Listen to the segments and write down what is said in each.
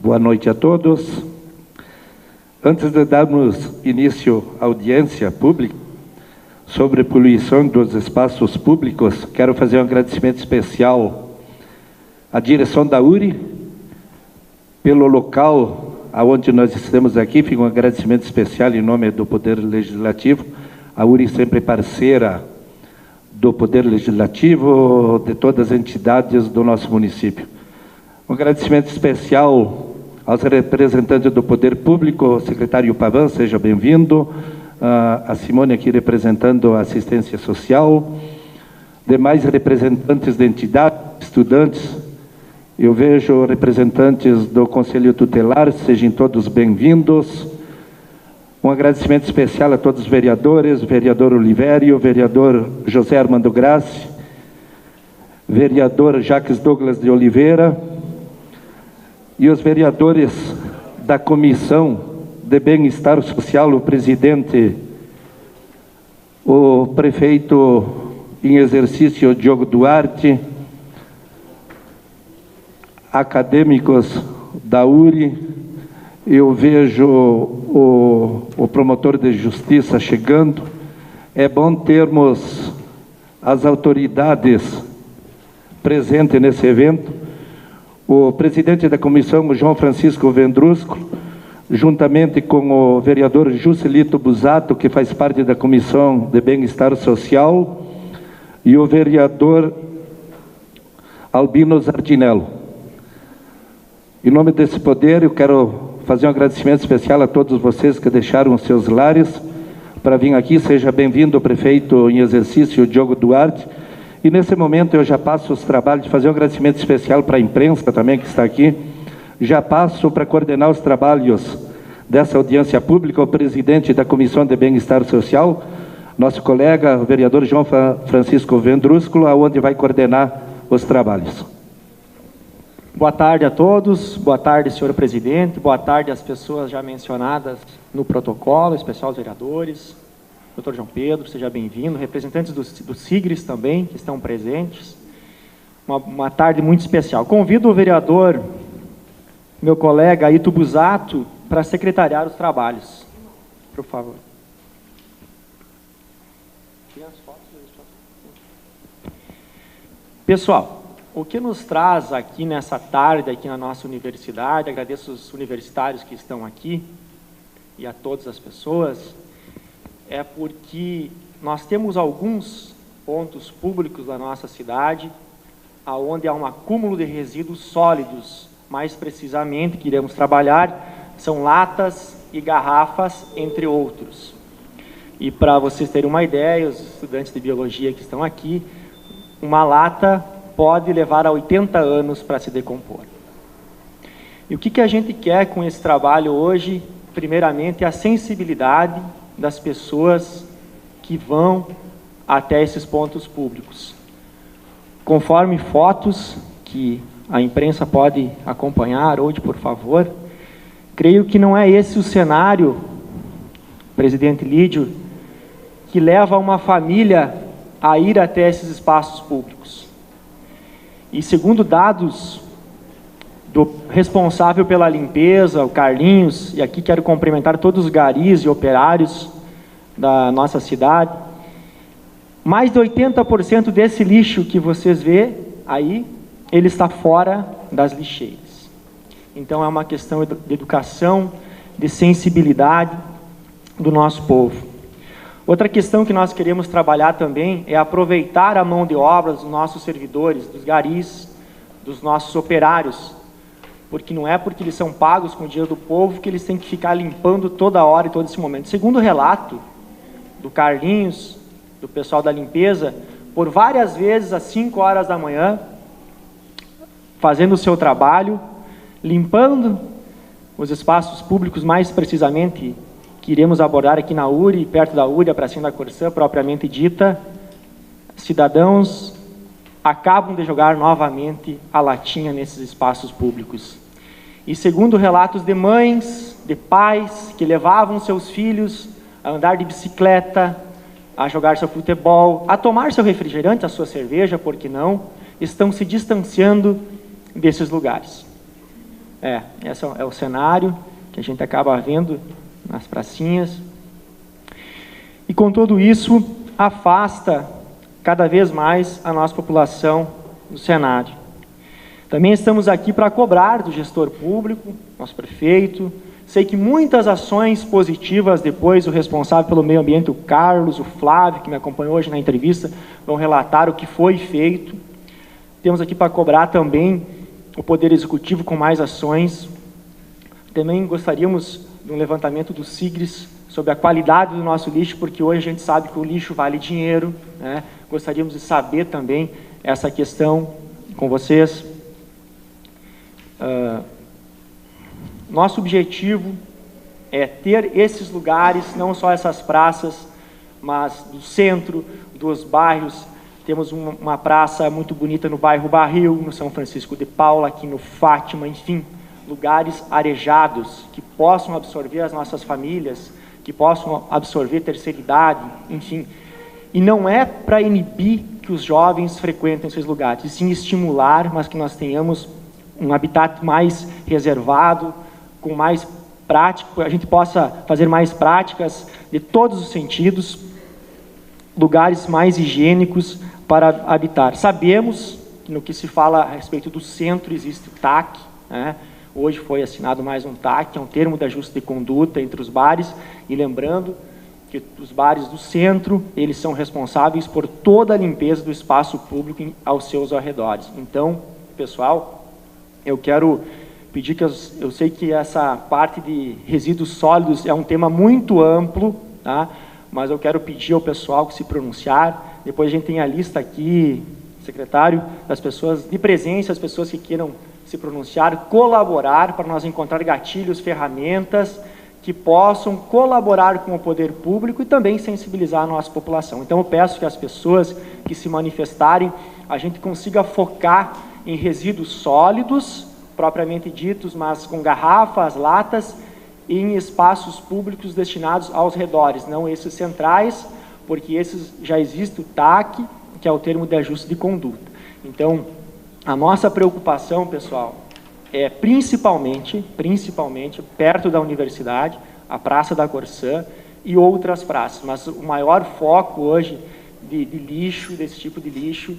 Boa noite a todos. Antes de darmos início à audiência pública sobre poluição dos espaços públicos, quero fazer um agradecimento especial à direção da URI pelo local aonde nós estamos aqui. Fica um agradecimento especial em nome do Poder Legislativo. A URI sempre parceira do Poder Legislativo, de todas as entidades do nosso município. Um agradecimento especial aos representantes do Poder Público, o secretário Pavan, seja bem-vindo, a Simone aqui representando a assistência social, demais representantes da entidade, estudantes, eu vejo representantes do Conselho Tutelar, sejam todos bem-vindos. Um agradecimento especial a todos os vereadores, vereador Olivério, vereador José Armando Grassi, vereador Jacques Douglas de Oliveira e os vereadores da Comissão de Bem-Estar Social, o presidente, o prefeito em exercício Diogo Duarte, acadêmicos da URI. Eu vejo o promotor de justiça chegando. É bom termos as autoridades presentes nesse evento. O presidente da comissão, o João Francisco Vendrúsculo, juntamente com o vereador Juscelito Busato, que faz parte da Comissão de Bem-Estar Social, e o vereador Albino Zardinello. Em nome desse poder, eu quero fazer um agradecimento especial a todos vocês que deixaram os seus lares para vir aqui. Seja bem-vindo o prefeito em exercício, Diogo Duarte. E nesse momento eu já passo os trabalhos, de fazer um agradecimento especial para a imprensa também que está aqui. Já passo para coordenar os trabalhos dessa audiência pública o presidente da Comissão de Bem-Estar Social, nosso colega, o vereador João Francisco Vendrúsculo, aonde vai coordenar os trabalhos. Boa tarde a todos, boa tarde, senhor presidente, boa tarde às pessoas já mencionadas no protocolo, especial os vereadores, doutor João Pedro, seja bem-vindo, representantes do SIGRES também, que estão presentes, uma tarde muito especial. Convido o vereador, meu colega Aito Busato, para secretariar os trabalhos, por favor. Pessoal, o que nos traz aqui nessa tarde, aqui na nossa universidade, agradeço os universitários que estão aqui e a todas as pessoas, é porque nós temos alguns pontos públicos da nossa cidade onde há um acúmulo de resíduos sólidos, mais precisamente, que iremos trabalhar, são latas e garrafas, entre outros. E para vocês terem uma ideia, os estudantes de biologia que estão aqui, uma lata pode levar a 80 anos para se decompor. E o que a gente quer com esse trabalho hoje? Primeiramente, a sensibilidade das pessoas que vão até esses pontos públicos. Conforme fotos que a imprensa pode acompanhar hoje, por favor, creio que não é esse o cenário, presidente Lídio, que leva uma família a ir até esses espaços públicos. E segundo dados do responsável pela limpeza, o Carlinhos, e aqui quero cumprimentar todos os garis e operários da nossa cidade, mais de 80% desse lixo que vocês vê aí, ele está fora das lixeiras. Então é uma questão de educação, de sensibilidade do nosso povo. Outra questão que nós queremos trabalhar também é aproveitar a mão de obra dos nossos servidores, dos garis, dos nossos operários, porque não é porque eles são pagos com o dinheiro do povo que eles têm que ficar limpando toda hora e todo esse momento. Segundo o relato do Carlinhos, do pessoal da limpeza, por várias vezes às 5 horas da manhã, fazendo o seu trabalho, limpando os espaços públicos, mais precisamente que iremos abordar aqui na URI, perto da URI, a Pracinha da Corsã, propriamente dita, cidadãos acabam de jogar novamente a latinha nesses espaços públicos. E segundo relatos de mães, de pais, que levavam seus filhos a andar de bicicleta, a jogar seu futebol, a tomar seu refrigerante, a sua cerveja, por que não, estão se distanciando desses lugares. Esse é o cenário que a gente acaba vendo nas pracinhas. E com tudo isso, afasta cada vez mais a nossa população do cenário. Também estamos aqui para cobrar do gestor público, nosso prefeito. Sei que muitas ações positivas, depois o responsável pelo meio ambiente, o Carlos, o Flávio, que me acompanhou hoje na entrevista, vão relatar o que foi feito. Temos aqui para cobrar também o Poder Executivo com mais ações. Também gostaríamos de um levantamento do SIGRES sobre a qualidade do nosso lixo, porque hoje a gente sabe que o lixo vale dinheiro, né? Gostaríamos de saber também essa questão com vocês. Nosso objetivo é ter esses lugares, não só essas praças, mas do centro, dos bairros. Temos uma praça muito bonita no bairro Barril, no São Francisco de Paula, aqui no Fátima, enfim, lugares arejados que possam absorver as nossas famílias, que possam absorver terceira idade, enfim. E não é para inibir que os jovens frequentem esses lugares, e sim estimular, mas que nós tenhamos um habitat mais reservado, com mais prático, a gente possa fazer mais práticas de todos os sentidos, lugares mais higiênicos para habitar. Sabemos que no que se fala a respeito do centro existe o TAC, né? Hoje foi assinado mais um TAC, é um termo de ajuste de conduta entre os bares, e lembrando que os bares do centro, eles são responsáveis por toda a limpeza do espaço público aos seus arredores. Então, pessoal, eu quero pedir que eu sei que essa parte de resíduos sólidos é um tema muito amplo, tá? Mas eu quero pedir ao pessoal que se pronunciar. Depois a gente tem a lista aqui, secretário, das pessoas de presença, as pessoas que queiram se pronunciar, colaborar para nós encontrar gatilhos, ferramentas que possam colaborar com o poder público e também sensibilizar a nossa população. Então eu peço que as pessoas que se manifestarem, a gente consiga focar em resíduos sólidos, propriamente ditos, mas com garrafas, latas, e em espaços públicos destinados aos redores, não esses centrais, porque esses já existe o TAC, que é o termo de ajuste de conduta. Então, a nossa preocupação, pessoal, é principalmente perto da universidade, a Praça da Corsã e outras praças, mas o maior foco hoje de lixo, desse tipo de lixo,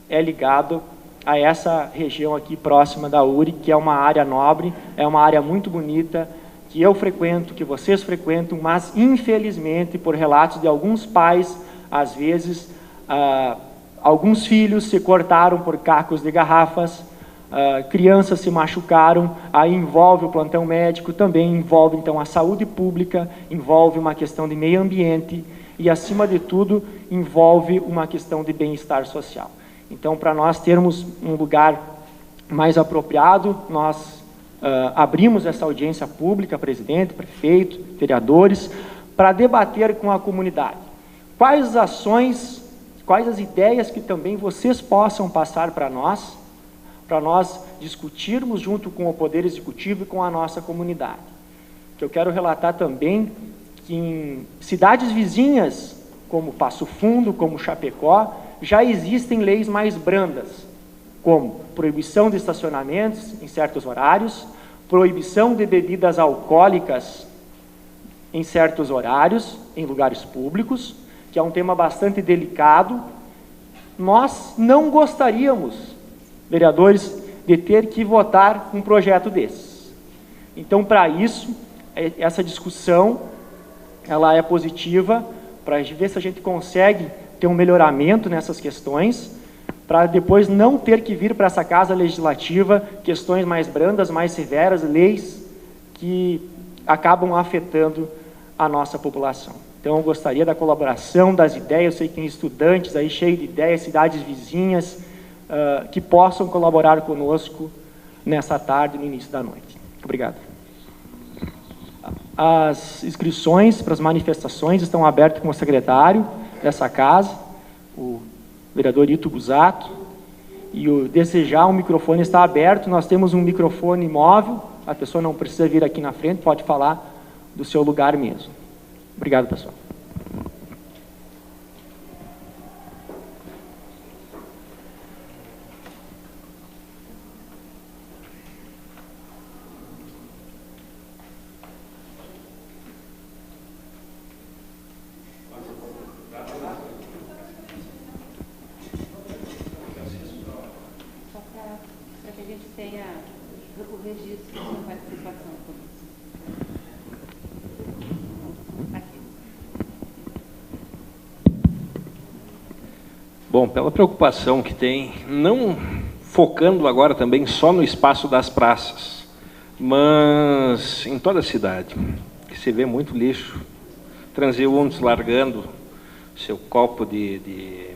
é ligado a essa região aqui próxima da URI, que é uma área nobre, é uma área muito bonita, que eu frequento, que vocês frequentam, mas infelizmente, por relatos de alguns pais, às vezes, alguns filhos se cortaram por cacos de garrafas, crianças se machucaram, aí envolve o plantão médico, também envolve então a saúde pública, envolve uma questão de meio ambiente e, acima de tudo, envolve uma questão de bem-estar social. Então, para nós termos um lugar mais apropriado, nós abrimos essa audiência pública, presidente, prefeito, vereadores, para debater com a comunidade. Quais as ações, quais as ideias que também vocês possam passar para nós discutirmos junto com o Poder Executivo e com a nossa comunidade. Que eu quero relatar também que em cidades vizinhas, como Passo Fundo, como Chapecó, já existem leis mais brandas, como proibição de estacionamentos em certos horários, proibição de bebidas alcoólicas em certos horários, em lugares públicos, que é um tema bastante delicado. Nós não gostaríamos, vereadores, de ter que votar um projeto desses. Então, para isso, essa discussão, ela é positiva, para ver se a gente consegue ter um melhoramento nessas questões, para depois não ter que vir para essa casa legislativa questões mais brandas, mais severas, leis que acabam afetando a nossa população. Então, eu gostaria da colaboração, das ideias. Eu sei que tem estudantes aí cheios de ideias, cidades vizinhas, que possam colaborar conosco nessa tarde, no início da noite. Obrigado. As inscrições para as manifestações estão abertas com o secretário dessa casa, o vereador Ito Busato, e o desejar, o microfone está aberto. Nós temos um microfone móvel, a pessoa não precisa vir aqui na frente, pode falar do seu lugar mesmo. Obrigado, pessoal. tenha o registro da sua participação conosco. Bom, pela preocupação que tem, não focando agora também só no espaço das praças, mas em toda a cidade, que se vê muito lixo, transeuntes largando seu copo de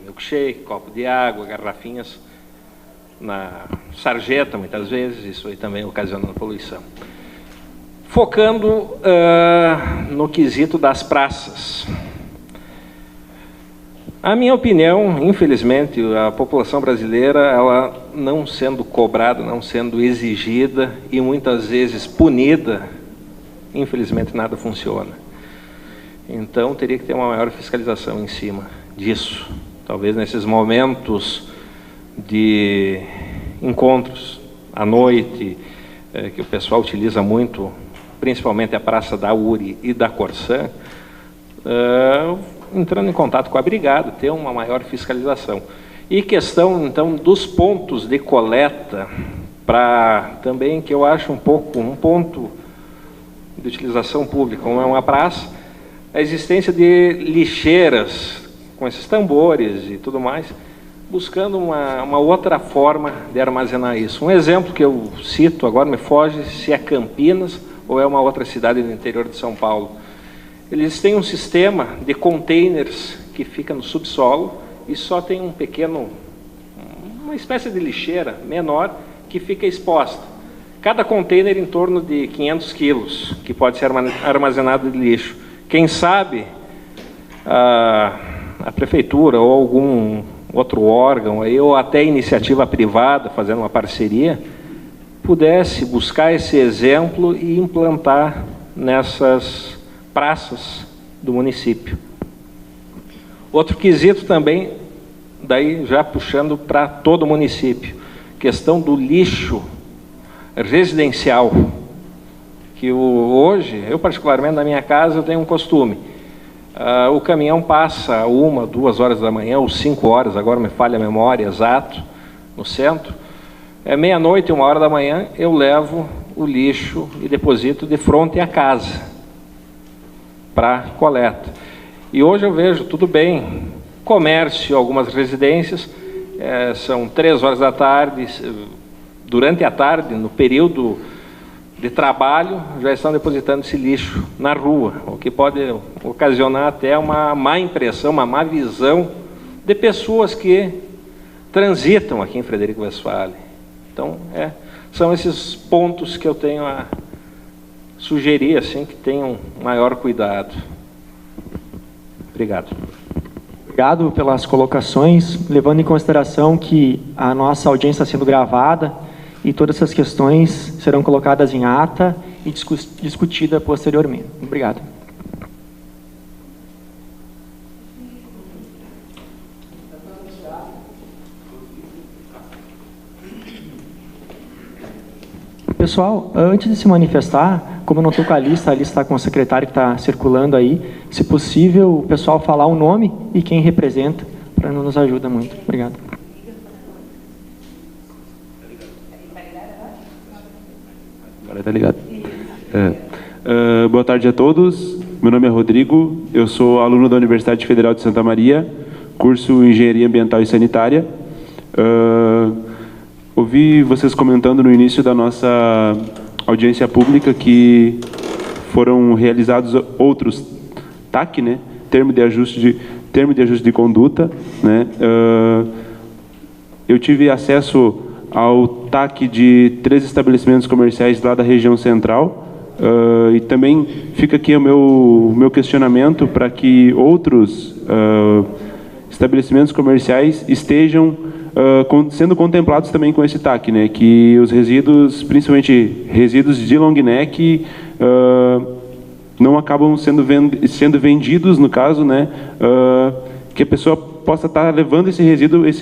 milkshake, copo de água, garrafinhas na sarjeta, muitas vezes, isso aí também ocasionando poluição. Focando no quesito das praças. A minha opinião, infelizmente, a população brasileira, ela não sendo cobrada, não sendo exigida e muitas vezes punida, infelizmente nada funciona. Então teria que ter uma maior fiscalização em cima disso. Talvez nesses momentos de encontros à noite, que o pessoal utiliza muito, principalmente a Praça da URI e da Corsã, entrando em contato com a Brigada, ter uma maior fiscalização. E questão, então, dos pontos de coleta, para também, que eu acho um ponto de utilização pública, como é uma praça, a existência de lixeiras, com esses tambores e tudo mais, buscando uma outra forma de armazenar isso. Um exemplo que eu cito, agora me foge se é Campinas ou é uma outra cidade do interior de São Paulo. Eles têm um sistema de containers que fica no subsolo e só tem uma espécie de lixeira menor que fica exposta. Cada container em torno de 500 quilos, que pode ser armazenado de lixo. Quem sabe a prefeitura ou algum outro órgão, aí, ou até iniciativa privada, fazendo uma parceria, pudesse buscar esse exemplo e implantar nessas praças do município. Outro quesito também, daí já puxando para todo o município, questão do lixo residencial, que hoje, eu particularmente na minha casa, eu tenho um costume, o caminhão passa 1, 2 horas da manhã, ou 5 horas, agora me falha a memória, exato, no centro, meia-noite, 1 hora da manhã, eu levo o lixo e deposito de frente à casa, para coleta. E hoje eu vejo, tudo bem, comércio, algumas residências, são 3 horas da tarde, durante a tarde, no período de trabalho, já estão depositando esse lixo na rua, o que pode ocasionar até uma má impressão, uma má visão de pessoas que transitam aqui em Frederico Westphalen. Então, são esses pontos que eu tenho a sugerir, assim, que tenham maior cuidado. Obrigado. Obrigado pelas colocações, levando em consideração que a nossa audiência está sendo gravada e todas essas questões serão colocadas em ata e discutidas posteriormente. Obrigado. Pessoal, antes de se manifestar, como eu não estou com a lista está com o secretário que está circulando aí, se possível, o pessoal falar o nome e quem representa, para nos ajuda muito. Obrigado. Agora está ligado. Boa tarde a todos. Meu nome é Rodrigo, eu sou aluno da Universidade Federal de Santa Maria, curso Engenharia Ambiental e Sanitária. Ouvi vocês comentando no início da nossa audiência pública que foram realizados outros TAC, né? Termo de ajuste de conduta, né? Eu tive acesso ao TAC de 3 estabelecimentos comerciais lá da região central, e também fica aqui o meu questionamento para que outros estabelecimentos comerciais estejam sendo contemplados também com esse TAC, né? Que os resíduos, principalmente resíduos de long neck, não acabam sendo vendidos, no caso, né? Que a pessoa possa estar levando esse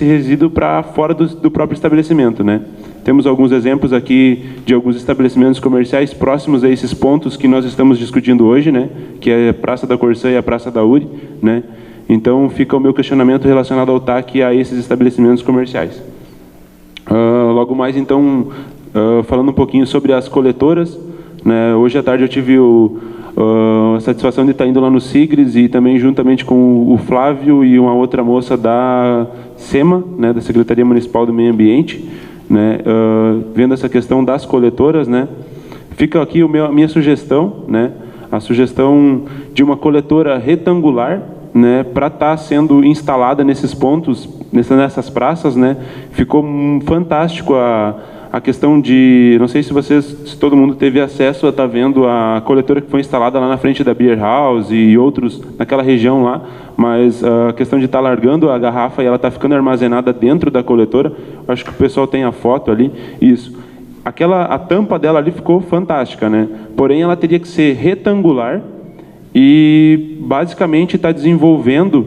resíduo para fora do próprio estabelecimento, né? Temos alguns exemplos aqui de alguns estabelecimentos comerciais próximos a esses pontos que nós estamos discutindo hoje, né? Que é a Praça da Corsã e a Praça da URI, né? Então, fica o meu questionamento relacionado ao TAC a esses estabelecimentos comerciais. Logo mais, então, falando um pouquinho sobre as coletoras, né? Hoje à tarde eu tive a satisfação de estar indo lá no Sigres e também juntamente com o Flávio e uma outra moça da SEMA, né, da Secretaria Municipal do Meio Ambiente, né, vendo essa questão das coletoras, né. Fica aqui a minha sugestão, né, a sugestão de uma coletora retangular, né, para estar sendo instalada nesses pontos, nessas praças, né. Ficou fantástico a questão de, não sei se todo mundo teve acesso a estar vendo a coletora que foi instalada lá na frente da Beer House e outros naquela região lá, mas a questão de estar largando a garrafa e ela está ficando armazenada dentro da coletora, acho que o pessoal tem a foto ali, isso. A tampa dela ali ficou fantástica, né? Porém, ela teria que ser retangular e basicamente está desenvolvendo,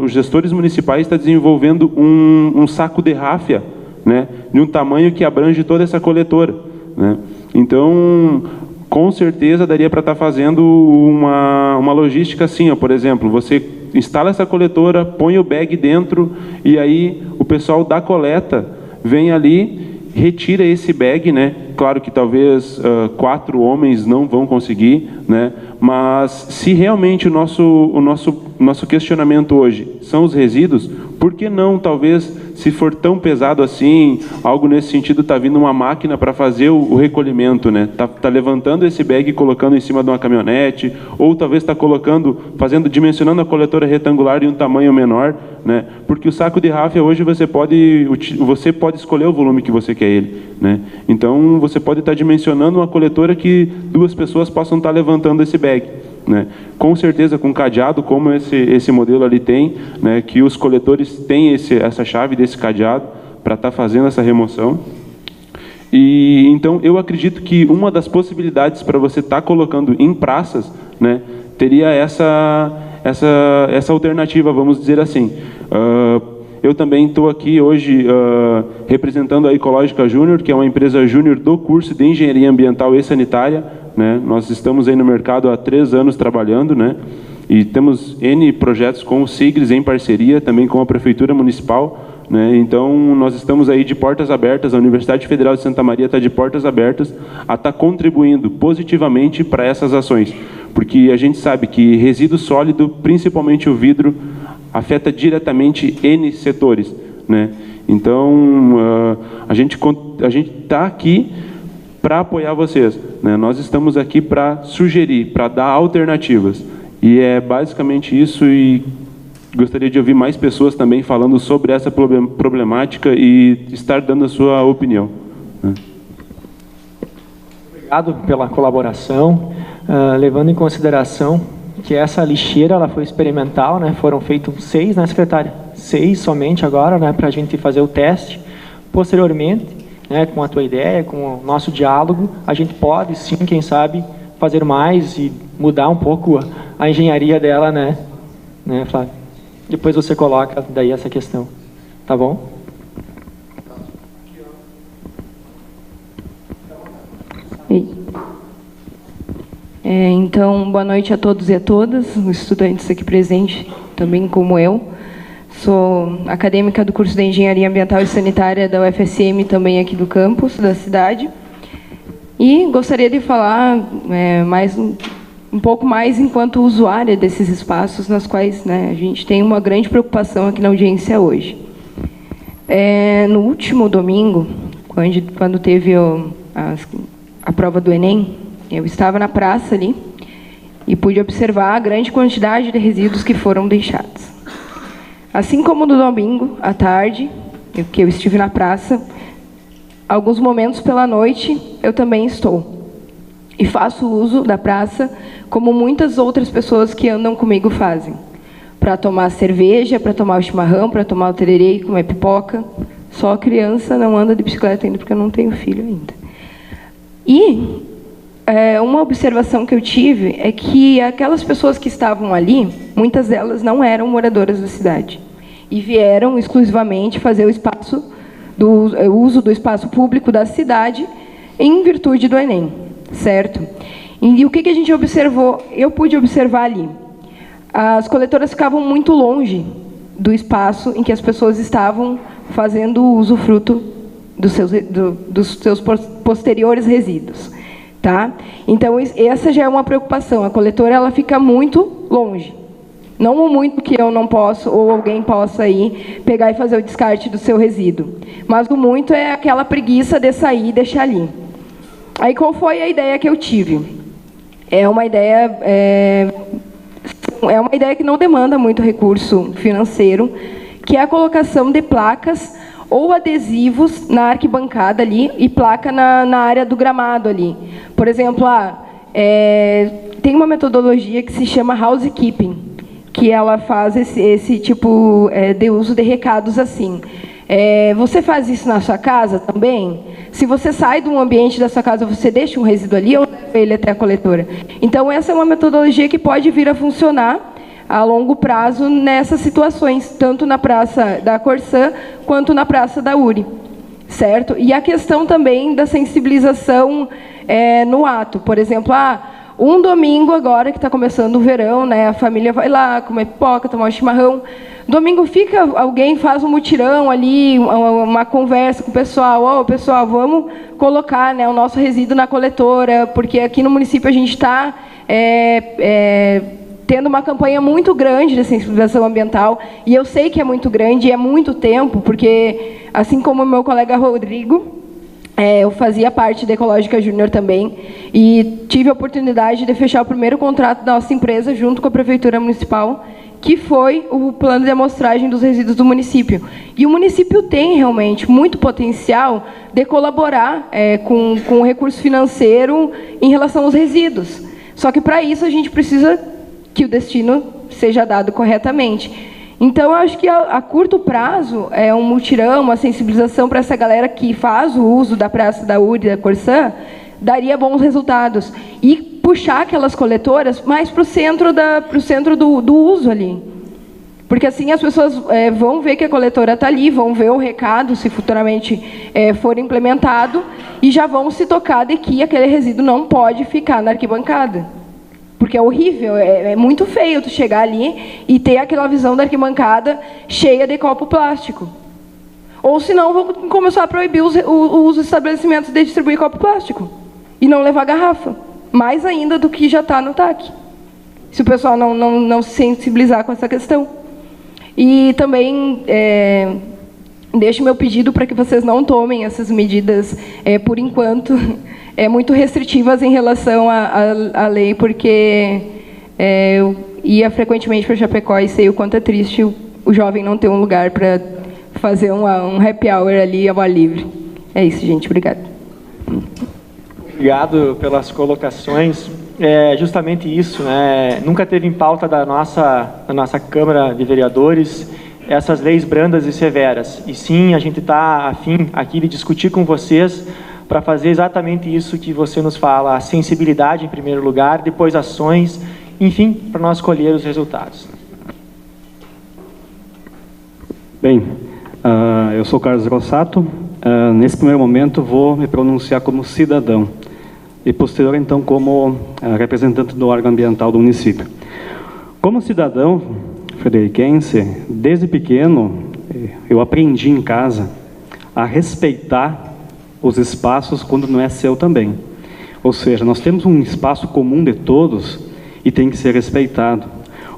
os gestores municipais estão desenvolvendo um saco de ráfia, né, de um tamanho que abrange toda essa coletora, né? Então, com certeza daria para estar fazendo uma logística assim, ó, por exemplo, você instala essa coletora, põe o bag dentro e aí o pessoal da coleta vem ali, retira esse bag, né? Claro que talvez 4 homens não vão conseguir, né? Mas se realmente o nosso questionamento hoje são os resíduos, por que não, talvez, se for tão pesado assim, algo nesse sentido, está vindo uma máquina para fazer o recolhimento, né? Tá levantando esse bag e colocando em cima de uma caminhonete, ou talvez está dimensionando a coletora retangular em um tamanho menor, né? Porque o saco de ráfia hoje você pode escolher o volume que você quer ele, né? Então você pode estar dimensionando uma coletora que 2 pessoas possam estar levantando esse bag, né? Com certeza com cadeado, como esse modelo ali tem, né? Que os coletores têm essa chave desse cadeado para estar fazendo essa remoção. E então eu acredito que uma das possibilidades para você estar colocando em praças, né, teria essa alternativa, vamos dizer assim. Eu também estou aqui hoje representando a Ecológica Júnior, que é uma empresa júnior do curso de Engenharia Ambiental e Sanitária, né? Nós estamos aí no mercado há 3 anos trabalhando, né? E temos N projetos com o Sigres em parceria, também com a Prefeitura Municipal, né? Então, nós estamos aí de portas abertas, a Universidade Federal de Santa Maria está de portas abertas a estar contribuindo positivamente para essas ações, porque a gente sabe que resíduo sólido, principalmente o vidro, afeta diretamente N setores, né? Então, a gente está aqui para apoiar vocês, né? Nós estamos aqui para sugerir, para dar alternativas, e é basicamente isso, e gostaria de ouvir mais pessoas também falando sobre essa problemática e estar dando a sua opinião, né? Obrigado pela colaboração, levando em consideração que essa lixeira ela foi experimental, né? Foram feitos 6, né, secretária? 6 somente agora, né, para a gente fazer o teste. Posteriormente, né, com a tua ideia, com o nosso diálogo, a gente pode sim, quem sabe, fazer mais e mudar um pouco a engenharia dela, né, Flávio? Depois você coloca daí essa questão, tá bom? Então, boa noite a todos e a todas, os estudantes aqui presentes, também como eu. Sou acadêmica do curso de Engenharia Ambiental e Sanitária da UFSM, também aqui do campus da cidade. E gostaria de falar um pouco mais enquanto usuária desses espaços, nas quais, né, a gente tem uma grande preocupação aqui na audiência hoje. No último domingo, quando teve a prova do Enem, eu estava na praça ali e pude observar a grande quantidade de resíduos que foram deixados. Assim como no domingo, à tarde, que eu estive na praça, alguns momentos pela noite eu também estou. E faço uso da praça como muitas outras pessoas que andam comigo fazem. Para tomar cerveja, para tomar o chimarrão, para tomar o tererê, comer pipoca. Só criança não anda de bicicleta ainda, porque eu não tenho filho ainda. E uma observação que eu tive é que aquelas pessoas que estavam ali, muitas delas não eram moradoras da cidade. E vieram exclusivamente fazer o uso do espaço público da cidade em virtude do Enem, certo? E o que a gente observou? Eu pude observar ali. As coletoras ficavam muito longe do espaço em que as pessoas estavam fazendo o usufruto dos seus posteriores resíduos. Tá? Então, essa já é uma preocupação. A coletora ela fica muito longe. Não o muito que eu não posso, ou alguém possa ir pegar e fazer o descarte do seu resíduo. Mas o muito é aquela preguiça de sair e deixar ali. Aí, qual foi a ideia que eu tive? É uma ideia que não demanda muito recurso financeiro, que é a colocação de placas ou adesivos na arquibancada ali e placa na área do gramado ali. Por exemplo, tem uma metodologia que se chama housekeeping, que ela faz esse tipo de uso de recados assim. Você faz isso na sua casa também? Se você sai de um ambiente da sua casa, você deixa um resíduo ali ou leva ele até a coletora? Então, essa é uma metodologia que pode vir a funcionar a longo prazo nessas situações, tanto na Praça da Corsã quanto na Praça da URI, certo? E a questão também da sensibilização no ato. Por exemplo, um domingo agora, que está começando o verão, né, a família vai lá comer pipoca, tomar um chimarrão. Domingo alguém faz um mutirão ali, uma conversa com o pessoal. Pessoal, vamos colocar, né, o nosso resíduo na coletora, porque aqui no município a gente está tendo uma campanha muito grande de sensibilização ambiental, e eu sei que é muito grande e é muito tempo, porque, assim como o meu colega Rodrigo, eu fazia parte da Ecológica Júnior também, e tive a oportunidade de fechar o primeiro contrato da nossa empresa junto com a Prefeitura Municipal, que foi o plano de amostragem dos resíduos do município. E o município tem realmente muito potencial de colaborar com o recurso financeiro em relação aos resíduos. Só que, para isso, a gente precisa que o destino seja dado corretamente. Então, eu acho que a curto prazo, um mutirão, uma sensibilização para essa galera que faz o uso da Praça da URI e da Corsã, daria bons resultados. E puxar aquelas coletoras mais para o centro do uso ali. Porque assim as pessoas vão ver que a coletora está ali, vão ver o recado, se futuramente for implementado, e já vão se tocar de que aquele resíduo não pode ficar na arquibancada. Porque é horrível, é muito feio tu chegar ali e ter aquela visão da arquibancada cheia de copo plástico. Ou senão vão começar a proibir o uso dos estabelecimentos de distribuir copo plástico e não levar garrafa. Mais ainda do que já está no TAC. Se o pessoal não se sensibilizar com essa questão. E também deixo meu pedido para que vocês não tomem essas medidas, por enquanto, muito restritivas em relação à lei, porque eu ia frequentemente para Chapecó e sei o quanto é triste o jovem não ter um lugar para fazer um happy hour ali ao ar livre. É isso, gente. Obrigada. Obrigado pelas colocações. É justamente isso, né? Nunca teve em pauta da nossa Câmara de Vereadores essas leis brandas e severas. E sim, a gente está afim aqui de discutir com vocês para fazer exatamente isso que você nos fala, a sensibilidade em primeiro lugar, depois ações, enfim, para nós colher os resultados. Bem, eu sou Carlos Rossato. Nesse primeiro momento vou me pronunciar como cidadão e posterior então como representante do órgão ambiental do município. Como cidadão frederiquense, desde pequeno eu aprendi em casa a respeitar os espaços quando não é seu também. Ou seja, nós temos um espaço comum de todos e tem que ser respeitado.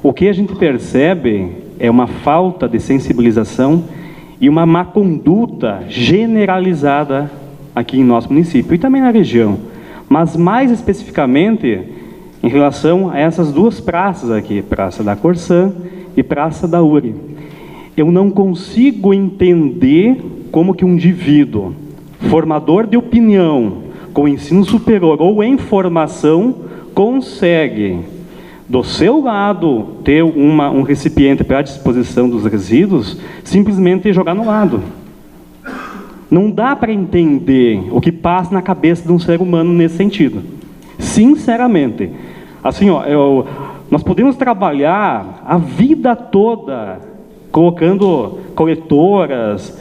O que a gente percebe é uma falta de sensibilização e uma má conduta generalizada aqui em nosso município e também na região. Mas mais especificamente em relação a essas duas praças aqui, Praça da Corsã e Praça da URI. Eu não consigo entender como que um indivíduo formador de opinião com ensino superior ou em formação consegue, do seu lado, ter um recipiente para a disposição dos resíduos, simplesmente jogar no lado. Não dá para entender o que passa na cabeça de um ser humano nesse sentido. Sinceramente. Assim, nós podemos trabalhar a vida toda colocando coletoras,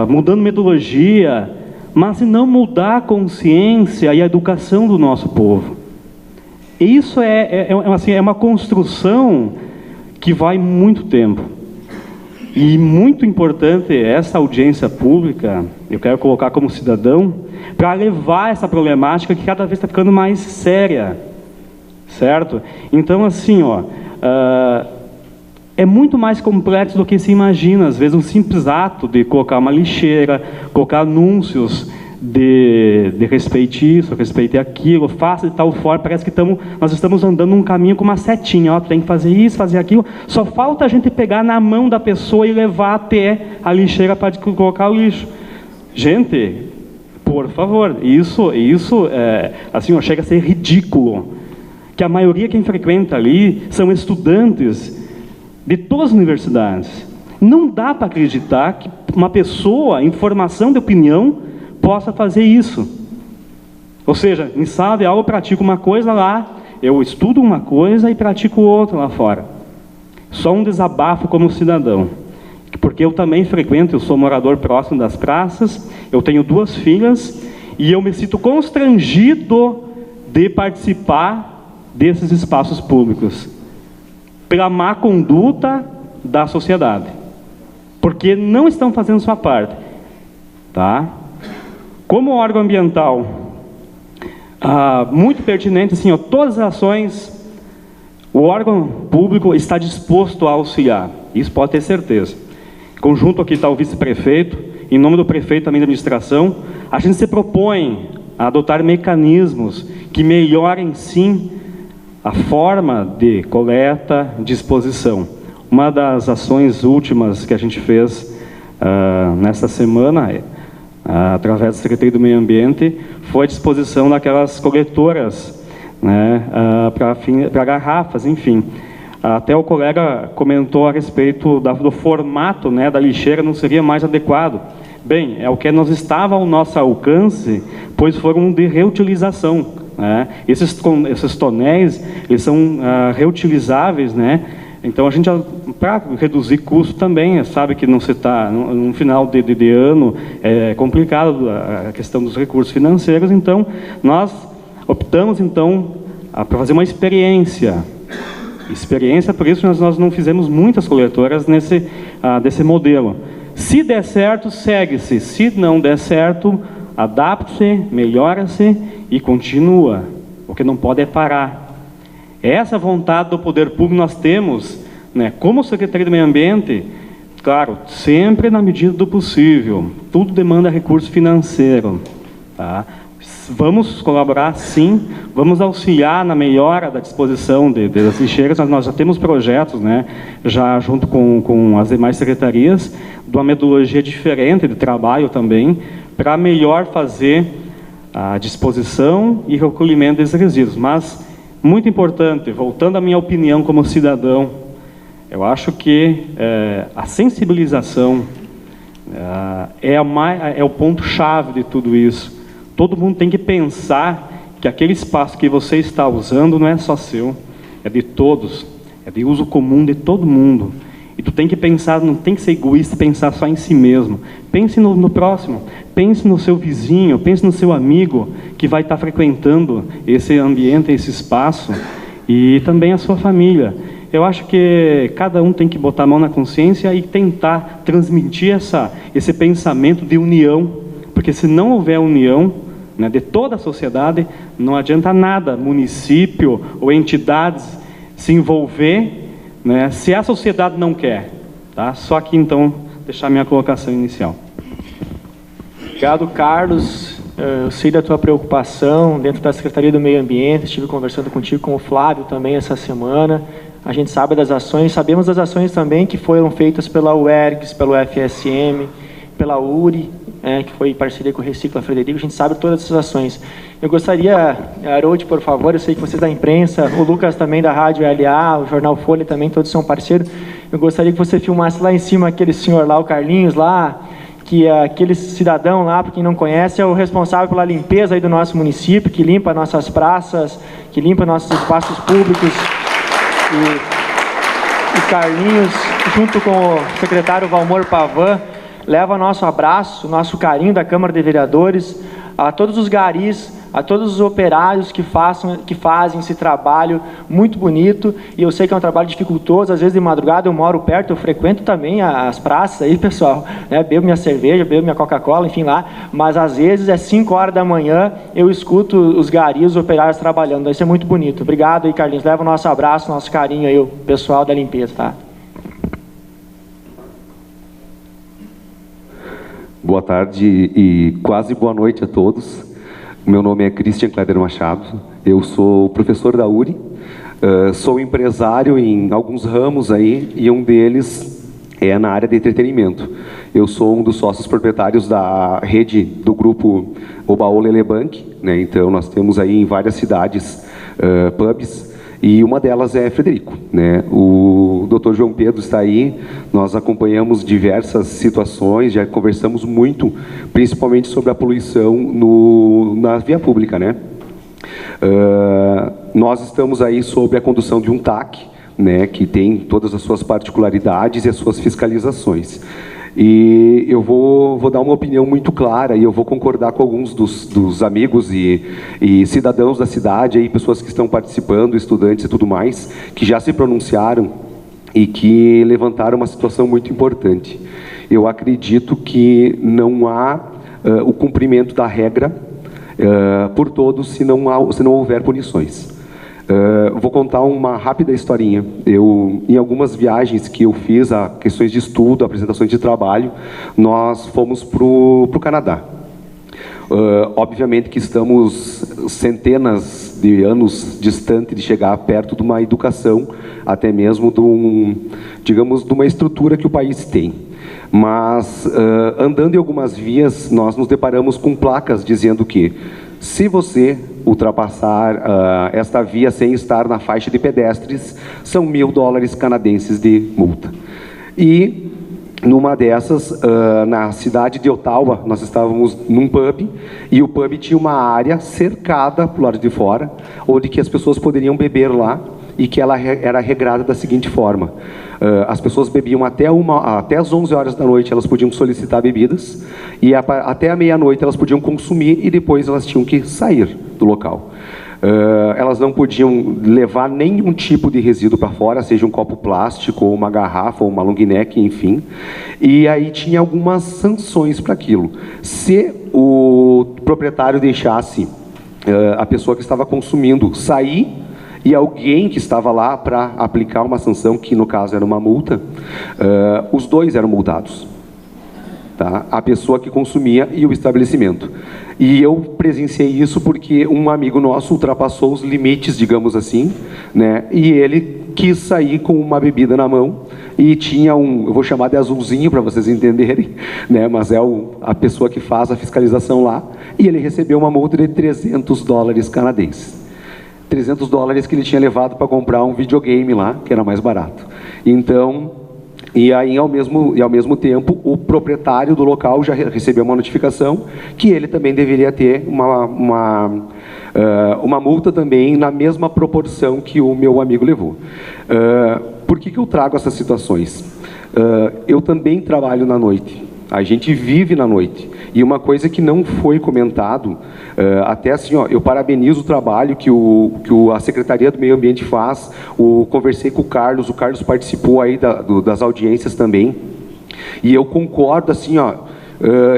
mudando metodologia, mas se não mudar a consciência e a educação do nosso povo. Isso é uma construção que vai muito tempo. E muito importante essa audiência pública, eu quero colocar como cidadão, para levar essa problemática que cada vez está ficando mais séria, certo? Então, assim, ó, é muito mais complexo do que se imagina. Às vezes, um simples ato de colocar uma lixeira, colocar anúncios de respeite isso, respeite aquilo, faça de tal forma, parece que nós estamos andando num caminho com uma setinha, ó, tem que fazer isso, fazer aquilo, só falta a gente pegar na mão da pessoa e levar até a lixeira para colocar o lixo. Gente, por favor, isso assim, ó, chega a ser ridículo, que a maioria quem frequenta ali são estudantes de todas as universidades. Não dá para acreditar que uma pessoa em formação de opinião possa fazer isso. Ou seja, em sala de aula eu pratico uma coisa lá, eu estudo uma coisa e pratico outra lá fora. Só um desabafo como cidadão, porque eu também frequento, eu sou morador próximo das praças, eu tenho 2 filhas e eu me sinto constrangido de participar desses espaços públicos pela má conduta da sociedade, porque não estão fazendo sua parte, tá? Como órgão ambiental, muito pertinente, assim, ó, todas as ações, o órgão público está disposto a auxiliar, isso pode ter certeza. Conjunto aqui está o vice-prefeito, em nome do prefeito também da administração, a gente se propõe a adotar mecanismos que melhorem, sim, a forma de coleta, disposição. Uma das ações últimas que a gente fez nesta semana, através da Secretaria do Meio Ambiente, foi a disposição daquelas coletoras, né, para garrafas, enfim. Até o colega comentou a respeito do formato, né, da lixeira não seria mais adequado. Bem, é o que nos estava ao nosso alcance, pois foram de reutilização, né? Esses tonéis, eles são reutilizáveis, né? Então a gente, para reduzir custo também, sabe que não se está, no final de ano, é complicado a questão dos recursos financeiros, então nós optamos então para fazer uma experiência, por isso nós não fizemos muitas coletoras desse modelo. Se der certo, segue-se, se não der certo, adapte-se, melhora-se e continua, o que não pode é parar. Essa vontade do poder público nós temos, né, como Secretaria do Meio Ambiente, claro, sempre na medida do possível, tudo demanda recurso financeiro, tá? Vamos colaborar, sim, vamos auxiliar na melhora da disposição das lixeiras. Nós já temos projetos, né, já junto com as demais secretarias, de uma metodologia diferente de trabalho também, para melhor fazer a disposição e recolhimento desses resíduos. Mas, muito importante, voltando à minha opinião como cidadão, eu acho que a sensibilização é o ponto-chave de tudo isso. Todo mundo tem que pensar que aquele espaço que você está usando não é só seu, é de todos, é de uso comum de todo mundo. E tu tem que pensar, não tem que ser egoísta e pensar só em si mesmo. Pense no próximo, pense no seu vizinho, pense no seu amigo que vai estar frequentando esse ambiente, esse espaço, e também a sua família. Eu acho que cada um tem que botar a mão na consciência e tentar transmitir esse pensamento de união, porque se não houver união, né, de toda a sociedade, não adianta nada município ou entidades se envolver, né, se a sociedade não quer, tá? Só aqui então deixar minha colocação inicial. Obrigado, Carlos. Eu sei da tua preocupação dentro da Secretaria do Meio Ambiente, estive conversando contigo com o Flávio também essa semana. A gente sabe das ações, sabemos das ações também que foram feitas pela UERGS, pelo FSM, pela URI, que foi em parceria com o Recicla Frederico. A gente sabe todas essas ações. Eu gostaria, Haroldo, por favor, eu sei que vocês da imprensa, o Lucas também da Rádio LA, o Jornal Folha também, todos são parceiros. Eu gostaria que você filmasse lá em cima aquele senhor lá, o Carlinhos lá, que aquele cidadão lá, para quem não conhece, é o responsável pela limpeza aí do nosso município, que limpa nossas praças, que limpa nossos espaços públicos. E Carlinhos, junto com o secretário Valmor Pavan, leva nosso abraço, nosso carinho da Câmara de Vereadores a todos os garis a todos os operários que fazem esse trabalho muito bonito, e eu sei que é um trabalho dificultoso, às vezes de madrugada eu moro perto, eu frequento também as praças aí, pessoal, né? Bebo minha cerveja, bebo minha Coca-Cola, enfim lá, mas às vezes é 5 horas da manhã, eu escuto os garis, os operários trabalhando, vai ser muito bonito. Obrigado aí, Carlinhos, leva o nosso abraço, nosso carinho aí, o pessoal da limpeza, tá? Boa tarde e quase boa noite a todos. Meu nome é Christian Kleider Machado, eu sou professor da URI, sou empresário em alguns ramos aí, e um deles é na área de entretenimento. Eu sou um dos sócios proprietários da rede do grupo Obaú Lelebank, né? Então nós temos aí em várias cidades pubs, e uma delas é Frederico, né? O Dr. João Pedro está aí, nós acompanhamos diversas situações, já conversamos muito, principalmente sobre a poluição na via pública, né? Nós estamos aí sobre a condução de um TAC, né, que tem todas as suas particularidades e as suas fiscalizações. E eu vou dar uma opinião muito clara, e eu vou concordar com alguns dos amigos e cidadãos da cidade, aí, pessoas que estão participando, estudantes e tudo mais, que já se pronunciaram e que levantaram uma situação muito importante. Eu acredito que não há o cumprimento da regra por todos se não houver punições. Vou contar uma rápida historinha. Em algumas viagens que eu fiz, a questões de estudo, apresentações de trabalho, nós fomos para o Canadá. Obviamente que estamos centenas de anos distante de chegar perto de uma educação, até mesmo digamos, de uma estrutura que o país tem. Mas, andando em algumas vias, nós nos deparamos com placas dizendo que, se você ultrapassar esta via sem estar na faixa de pedestres, são $1.000 canadenses de multa. E, numa dessas, na cidade de Ottawa, nós estávamos num pub, e o pub tinha uma área cercada para o lado de fora, onde que as pessoas poderiam beber lá, e que ela era regrada da seguinte forma: as pessoas bebiam até as 11 horas da noite, elas podiam solicitar bebidas, e até a meia-noite elas podiam consumir, e depois elas tinham que sair do local. Elas não podiam levar nenhum tipo de resíduo para fora, seja um copo plástico, ou uma garrafa, ou uma long neck, enfim. E aí tinha algumas sanções para aquilo. Se o proprietário deixasse a pessoa que estava consumindo sair, e alguém que estava lá para aplicar uma sanção, que no caso era uma multa, os dois eram multados. Tá? A pessoa que consumia e o estabelecimento. E eu presenciei isso porque um amigo nosso ultrapassou os limites, digamos assim, né? E ele quis sair com uma bebida na mão, e tinha eu vou chamar de azulzinho para vocês entenderem, né? Mas é a pessoa que faz a fiscalização lá, e ele recebeu uma multa de $300 canadenses. $300 que ele tinha levado para comprar um videogame lá, que era mais barato. Então, e aí ao mesmo tempo, o proprietário do local já recebeu uma notificação que ele também deveria ter uma multa também na mesma proporção que o meu amigo levou. Por que eu trago essas situações? Eu também trabalho na noite. A gente vive na noite. E uma coisa que não foi comentado, até assim, eu parabenizo o trabalho que a Secretaria do Meio Ambiente faz. Conversei com o Carlos participou aí das audiências também. E eu concordo, assim,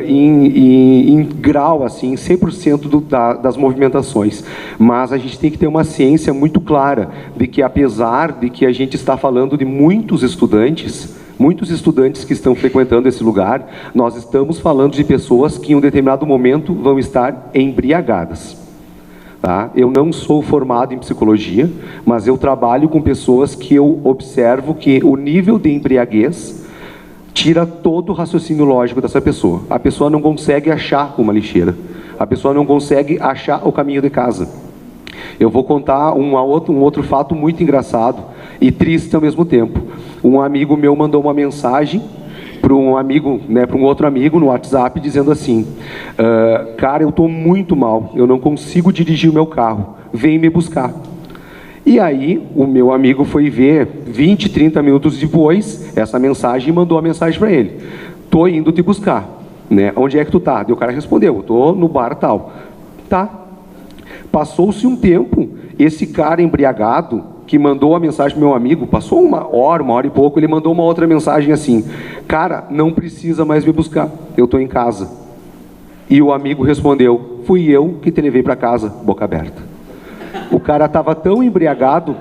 em grau, assim, 100% das movimentações. Mas a gente tem que ter uma ciência muito clara de que, apesar de que a gente está falando de muitos estudantes que estão frequentando esse lugar, nós estamos falando de pessoas que em um determinado momento vão estar embriagadas. Tá? Eu não sou formado em psicologia, mas eu trabalho com pessoas que eu observo que o nível de embriaguez tira todo o raciocínio lógico dessa pessoa. A pessoa não consegue achar uma lixeira. A pessoa não consegue achar o caminho de casa. Eu vou contar um outro fato muito engraçado e triste ao mesmo tempo. Um amigo meu mandou uma mensagem para um amigo, né, para um outro amigo no WhatsApp, dizendo assim: cara, eu estou muito mal, eu não consigo dirigir o meu carro, vem me buscar. E aí o meu amigo foi ver 20, 30 minutos depois essa mensagem e mandou a mensagem para ele: tô indo te buscar, né? Onde é que tu tá? E o cara respondeu: tô no bar tal. Tá. Passou-se um tempo, esse cara embriagado, que mandou a mensagem para meu amigo, passou uma hora e pouco, ele mandou uma outra mensagem assim: cara, não precisa mais me buscar, eu estou em casa. E o amigo respondeu: fui eu que te levei para casa, boca aberta. O cara estava tão embriagado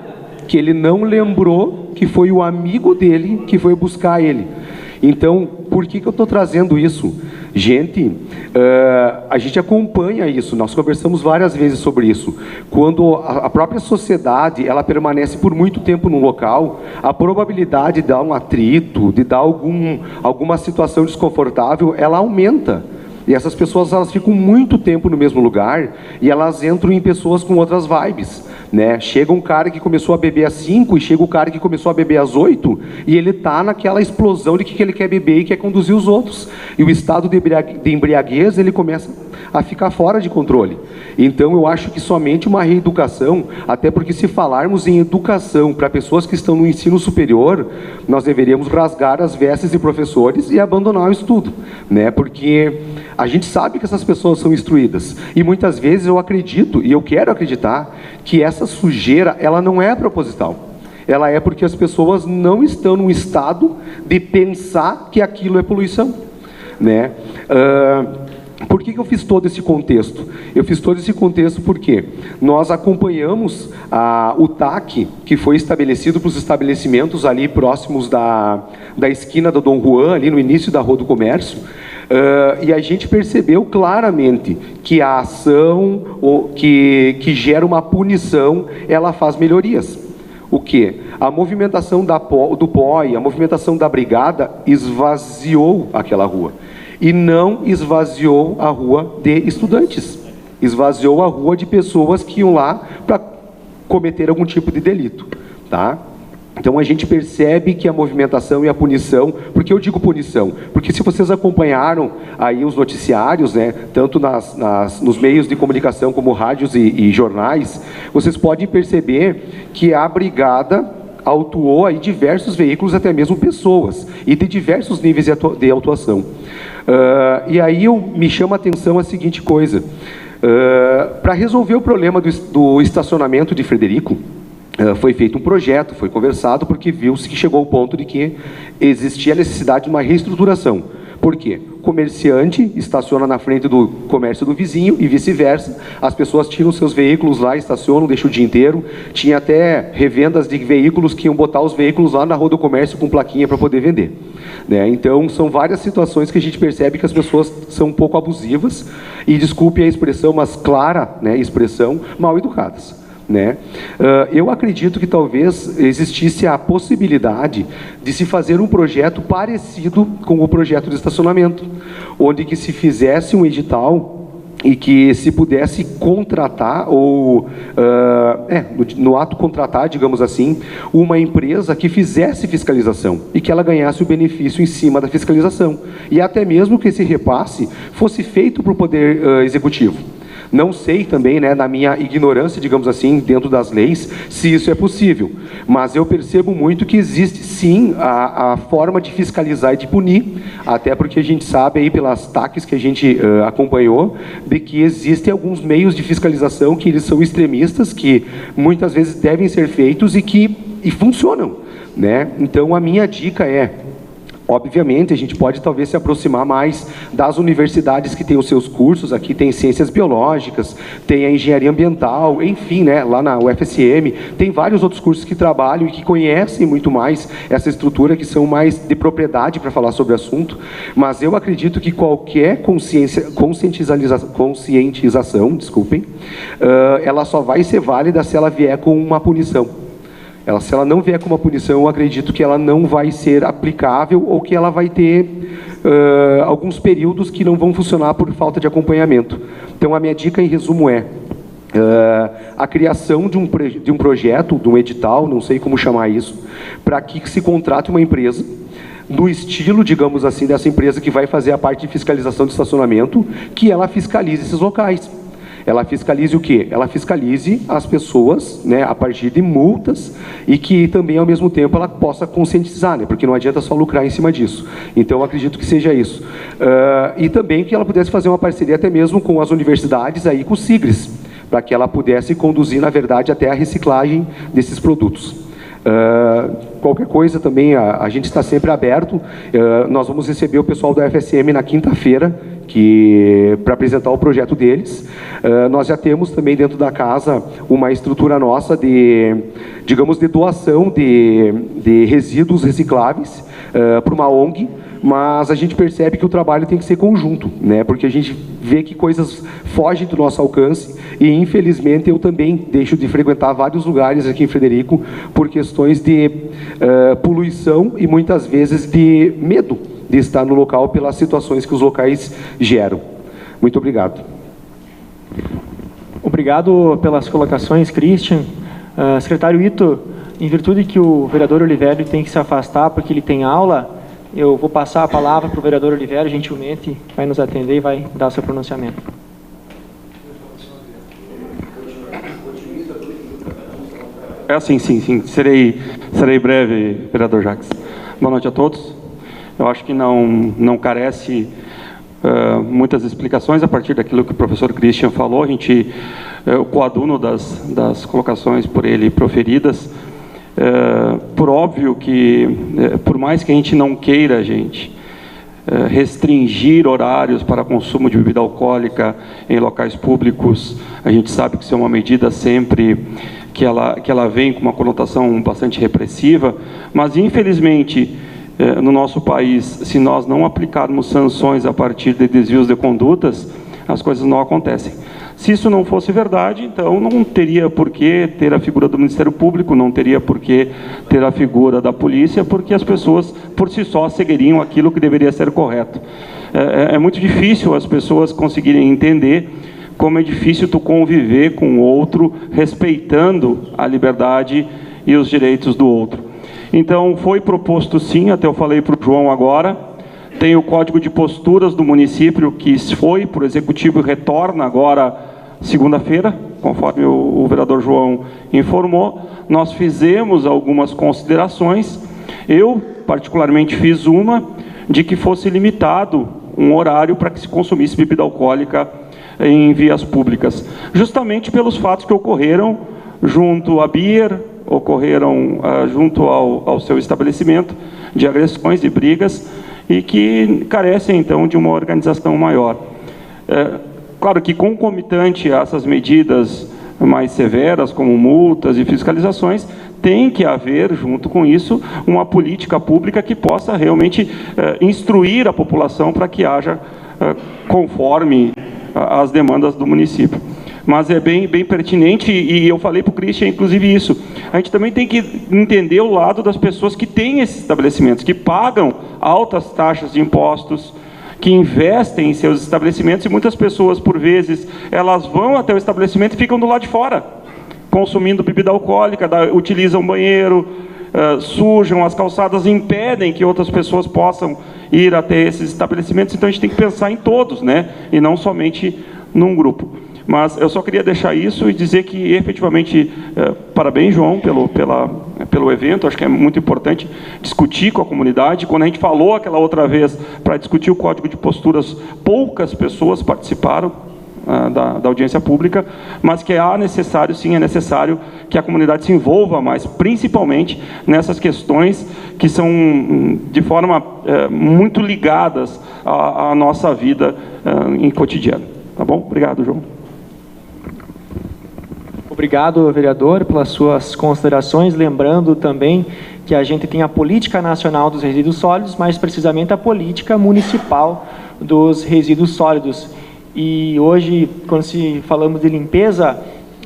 que ele não lembrou que foi o amigo dele que foi buscar ele. Então, por que eu estou trazendo isso? Gente, a gente acompanha isso, nós conversamos várias vezes sobre isso. Quando a própria sociedade ela permanece por muito tempo num local, a probabilidade de dar um atrito, de dar alguma situação desconfortável, ela aumenta. E essas pessoas elas ficam muito tempo no mesmo lugar e elas entram em pessoas com outras vibes, né? Chega um cara que começou a beber às 5 e chega o cara que começou a beber às 8 e ele tá naquela explosão de que ele quer beber e quer conduzir os outros. E o estado de embriaguez ele começa a ficar fora de controle. Então eu acho que somente uma reeducação, até porque se falarmos em educação para pessoas que estão no ensino superior, nós deveríamos rasgar as vestes de professores e abandonar o estudo, né? Porque a gente sabe que essas pessoas são instruídas. E muitas vezes eu acredito, e eu quero acreditar, que essa sujeira, ela não é proposital. Ela é porque as pessoas não estão num estado de pensar que aquilo é poluição, né? Por que eu fiz todo esse contexto? Eu fiz todo esse contexto porque nós acompanhamos o TAC, que foi estabelecido para os estabelecimentos ali próximos da esquina da Dom Juan, ali no início da Rua do Comércio, e a gente percebeu claramente que a ação que gera uma punição, ela faz melhorias. O quê? A movimentação do POI, a movimentação da brigada esvaziou aquela rua. E não esvaziou a rua de estudantes. Esvaziou a rua de pessoas que iam lá para cometer algum tipo de delito, tá? Então a gente percebe que a movimentação e a punição, por que eu digo punição? Porque se vocês acompanharam aí os noticiários, né, tanto nos meios de comunicação como rádios e jornais, vocês podem perceber que a brigada autuou aí diversos veículos, até mesmo pessoas, e de diversos níveis de autuação. E aí me chama a atenção a seguinte coisa: para resolver o problema do estacionamento de Frederico, foi feito um projeto, foi conversado, porque viu-se que chegou ao ponto de que existia a necessidade de uma reestruturação. Por quê? O comerciante estaciona na frente do comércio do vizinho e vice-versa. As pessoas tiram seus veículos lá, estacionam, deixam o dia inteiro. Tinha até revendas de veículos que iam botar os veículos lá na Rua do Comércio com plaquinha para poder vender, né? Então, são várias situações que a gente percebe que as pessoas são um pouco abusivas e, desculpe a expressão, mas clara, né, expressão, mal educadas, né? Eu acredito que talvez existisse a possibilidade de se fazer um projeto parecido com o projeto de estacionamento, onde que se fizesse um edital e que se pudesse contratar, ou no ato contratar, digamos assim, uma empresa que fizesse fiscalização e que ela ganhasse o benefício em cima da fiscalização, e até mesmo que esse repasse fosse feito para o Poder Executivo. Não sei também, né, na minha ignorância, digamos assim, dentro das leis, se isso é possível. Mas eu percebo muito que existe, sim, a forma de fiscalizar e de punir, até porque a gente sabe aí pelas TACs que a gente acompanhou, de que existem alguns meios de fiscalização que eles são extremistas, que muitas vezes devem ser feitos e funcionam, né? Então, a minha dica é: obviamente, a gente pode talvez se aproximar mais das universidades que têm os seus cursos. Aqui tem ciências biológicas, tem a engenharia ambiental, enfim, né, lá na UFSM, tem vários outros cursos que trabalham e que conhecem muito mais essa estrutura, que são mais de propriedade para falar sobre o assunto. Mas eu acredito que qualquer conscientização, desculpem, ela só vai ser válida se ela vier com uma punição. Se ela não vier com uma punição, eu acredito que ela não vai ser aplicável, ou que ela vai ter alguns períodos que não vão funcionar por falta de acompanhamento. Então, a minha dica, em resumo, é a criação de um projeto, de um edital, não sei como chamar isso, para que se contrate uma empresa, no estilo, digamos assim, dessa empresa que vai fazer a parte de fiscalização de estacionamento, que ela fiscalize esses locais. Ela fiscalize o quê? Ela fiscalize as pessoas, né, a partir de multas, e que também, ao mesmo tempo, ela possa conscientizar, né, porque não adianta só lucrar em cima disso. Então, eu acredito que seja isso. E também que ela pudesse fazer uma parceria até mesmo com as universidades, aí, com o SIGRES, para que ela pudesse conduzir, na verdade, até a reciclagem desses produtos. Qualquer coisa também, a gente está sempre aberto. Nós vamos receber o pessoal da FSM na quinta-feira, para apresentar o projeto deles. Nós já temos também dentro da casa uma estrutura nossa de, digamos, de doação de resíduos recicláveis para uma ONG, mas a gente percebe que o trabalho tem que ser conjunto, né? Porque a gente vê que coisas fogem do nosso alcance e, infelizmente, eu também deixo de frequentar vários lugares aqui em Frederico por questões de poluição e, muitas vezes, de medo de estar no local pelas situações que os locais geram. Muito obrigado. Obrigado pelas colocações, Christian. Secretário Ito, em virtude que o vereador Olivério tem que se afastar porque ele tem aula, eu vou passar a palavra para o vereador Olivério, gentilmente, vai nos atender e vai dar o seu pronunciamento. Sim. Serei breve, vereador Jacques. Boa noite a todos. Eu acho que não carece muitas explicações a partir daquilo que o professor Christian falou. A gente, o coaduno das colocações por ele proferidas. Por óbvio que, por mais que a gente não queira, restringir horários para consumo de bebida alcoólica em locais públicos, a gente sabe que isso é uma medida sempre que ela vem com uma conotação bastante repressiva, mas infelizmente no nosso país, se nós não aplicarmos sanções a partir de desvios de condutas, as coisas não acontecem. Se isso não fosse verdade, então não teria por que ter a figura do Ministério Público, não teria por que ter a figura da polícia, porque as pessoas, por si só, seguiriam aquilo que deveria ser correto. É muito difícil as pessoas conseguirem entender como é difícil tu conviver com o outro, respeitando a liberdade e os direitos do outro. Então, foi proposto sim, até eu falei para o João agora, tem o Código de Posturas do município, que foi para o Executivo e retorna agora segunda-feira, conforme o vereador João informou. Nós fizemos algumas considerações. Eu, particularmente, fiz uma de que fosse limitado um horário para que se consumisse bebida alcoólica em vias públicas, justamente pelos fatos que ocorreram junto à Beer, ocorreram junto ao seu estabelecimento, de agressões, de brigas, e que carecem, então, de uma organização maior. Claro que, concomitante a essas medidas mais severas, como multas e fiscalizações, tem que haver, junto com isso, uma política pública que possa realmente instruir a população para que haja conforme as demandas do município. Mas é bem pertinente, e eu falei para o Christian, inclusive, isso. A gente também tem que entender o lado das pessoas que têm esses estabelecimentos, que pagam altas taxas de impostos, que investem em seus estabelecimentos, e muitas pessoas, por vezes, elas vão até o estabelecimento e ficam do lado de fora, consumindo bebida alcoólica, utilizam banheiro, sujam as calçadas, impedem que outras pessoas possam ir até esses estabelecimentos. Então, a gente tem que pensar em todos, né? E não somente num grupo. Mas eu só queria deixar isso e dizer que, efetivamente, parabéns, João, pelo evento. Acho que é muito importante discutir com a comunidade. Quando a gente falou aquela outra vez para discutir o Código de Posturas, poucas pessoas participaram da audiência pública, mas que é necessário que a comunidade se envolva mais, principalmente nessas questões que são, de forma muito ligadas à nossa vida em cotidiano. Tá bom? Obrigado, João. Obrigado, vereador, pelas suas considerações. Lembrando também que a gente tem a Política Nacional dos Resíduos Sólidos, mais precisamente a Política Municipal dos Resíduos Sólidos. E hoje, quando falamos de limpeza,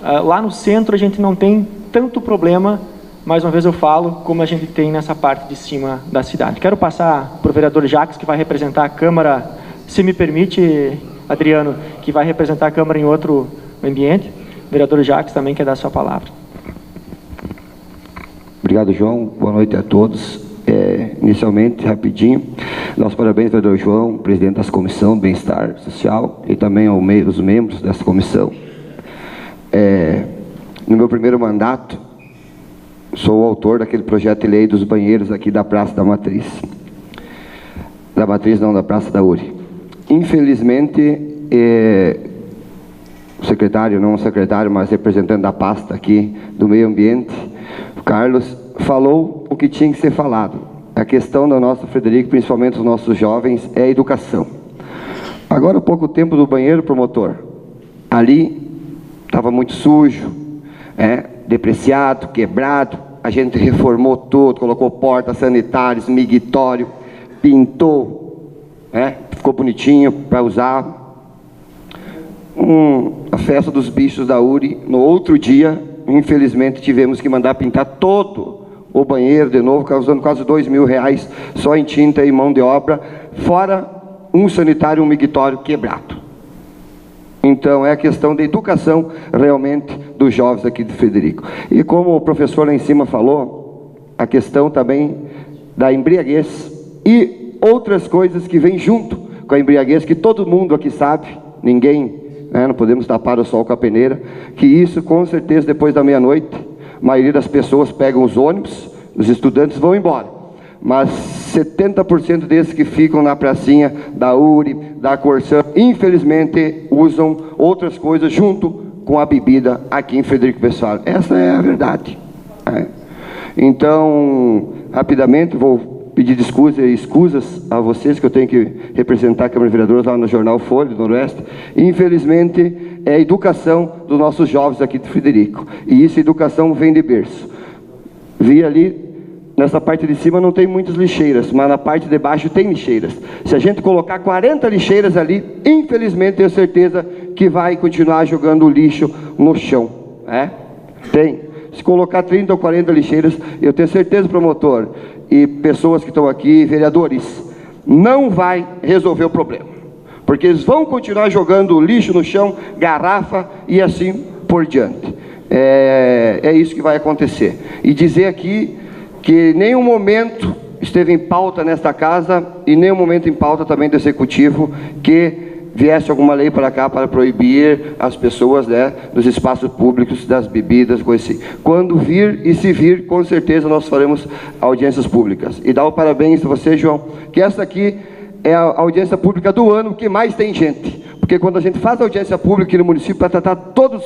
lá no centro a gente não tem tanto problema, mais uma vez eu falo, como a gente tem nessa parte de cima da cidade. Quero passar para o vereador Jacques, que vai representar a Câmara, se me permite, Adriano, que vai representar a Câmara em outro ambiente. O vereador Jacques também quer dar a sua palavra. Obrigado, João. Boa noite a todos. Inicialmente, rapidinho, nossos parabéns, vereador João, presidente da Comissão de Bem-Estar Social, e também aos membros dessa comissão. No meu primeiro mandato, sou o autor daquele projeto de lei dos banheiros aqui da Praça da Matriz. Da Praça da URI. Infelizmente, secretário, não o secretário, mas representante da pasta aqui do meio ambiente, o Carlos, falou o que tinha que ser falado. A questão da nossa, Frederico, principalmente dos nossos jovens, é a educação. Agora, há pouco tempo do banheiro, promotor, ali estava muito sujo, depreciado, quebrado, a gente reformou tudo, colocou portas sanitárias, mictório, pintou, ficou bonitinho para usar. A festa dos bichos da URI, no outro dia, infelizmente, tivemos que mandar pintar todo o banheiro de novo, causando quase R$2.000 só em tinta e mão de obra, fora um sanitário, um mictório quebrado. Então, é a questão da educação, realmente, dos jovens aqui de Frederico. E como o professor lá em cima falou, a questão também da embriaguez e outras coisas que vêm junto com a embriaguez, que todo mundo aqui sabe, ninguém, não podemos tapar o sol com a peneira, que isso, com certeza, depois da meia-noite, a maioria das pessoas pegam os ônibus, os estudantes vão embora. Mas 70% desses que ficam na pracinha da URI, da Corsã, infelizmente usam outras coisas junto com a bebida aqui em Frederico Westphalen. Essa é a verdade. Então, rapidamente, vou pedir escusas a vocês, que eu tenho que representar a Câmara de Vereadores lá no Jornal Folha do Noroeste. Infelizmente, é a educação dos nossos jovens aqui de Frederico. E isso, educação vem de berço. Vi ali, nessa parte de cima não tem muitas lixeiras, mas na parte de baixo tem lixeiras. Se a gente colocar 40 lixeiras ali, infelizmente tenho certeza que vai continuar jogando lixo no chão. Tem. Se colocar 30 ou 40 lixeiras, eu tenho certeza, promotor, e pessoas que estão aqui, vereadores, não vai resolver o problema. Porque eles vão continuar jogando lixo no chão, garrafa e assim por diante. É isso que vai acontecer. E dizer aqui que em nenhum momento esteve em pauta nesta casa, e nenhum momento em pauta também do Executivo, que viesse alguma lei para cá para proibir as pessoas dos espaços públicos, das bebidas, coisa assim. Quando vir e se vir, com certeza nós faremos audiências públicas. E dar o parabéns a você, João, que essa aqui é a audiência pública do ano que mais tem gente. Porque quando a gente faz audiência pública aqui no município para tratar todos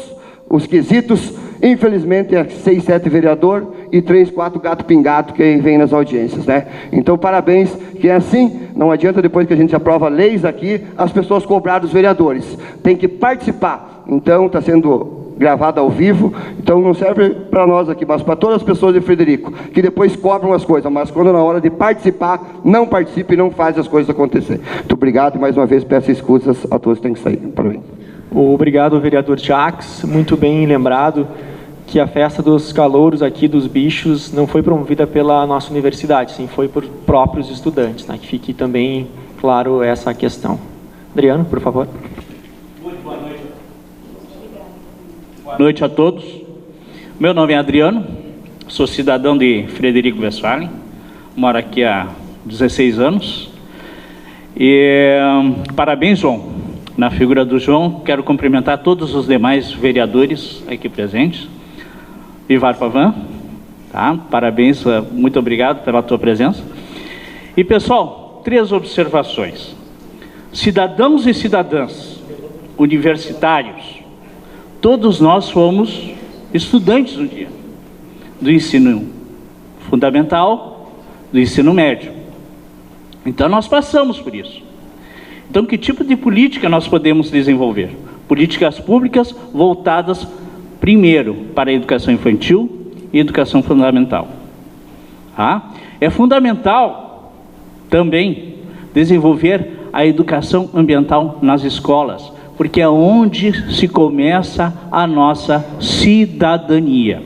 os quesitos, infelizmente é 6, 7 vereadores e 3, 4 gato pingado que vem nas audiências, Então, parabéns, que é assim, não adianta depois que a gente aprova leis aqui, as pessoas cobrar dos vereadores. Tem que participar. Então, está sendo gravado ao vivo, então não serve para nós aqui, mas para todas as pessoas de Frederico, que depois cobram as coisas, mas quando na hora de participar, não participa e não faz as coisas acontecer. Muito obrigado e mais uma vez peço escusas a todos que têm que sair. Parabéns. Obrigado, vereador Jacques. Muito bem lembrado que a festa dos calouros aqui, dos bichos, não foi promovida pela nossa universidade, sim, foi por próprios estudantes, que fique também claro essa questão. Adriano, por favor. Muito boa noite. Boa noite a todos. Meu nome é Adriano, sou cidadão de Frederico Westphalen, moro aqui há 16 anos. E parabéns, João. Na figura do João, quero cumprimentar todos os demais vereadores aqui presentes. Ivar Pavan, parabéns, muito obrigado pela tua presença. E pessoal, 3 observações. Cidadãos e cidadãs, universitários, todos nós fomos estudantes um dia, do ensino fundamental, do ensino médio. Então nós passamos por isso. Então, que tipo de política nós podemos desenvolver? Políticas públicas voltadas, primeiro, para a educação infantil e educação fundamental. É fundamental também desenvolver a educação ambiental nas escolas, porque é onde se começa a nossa cidadania.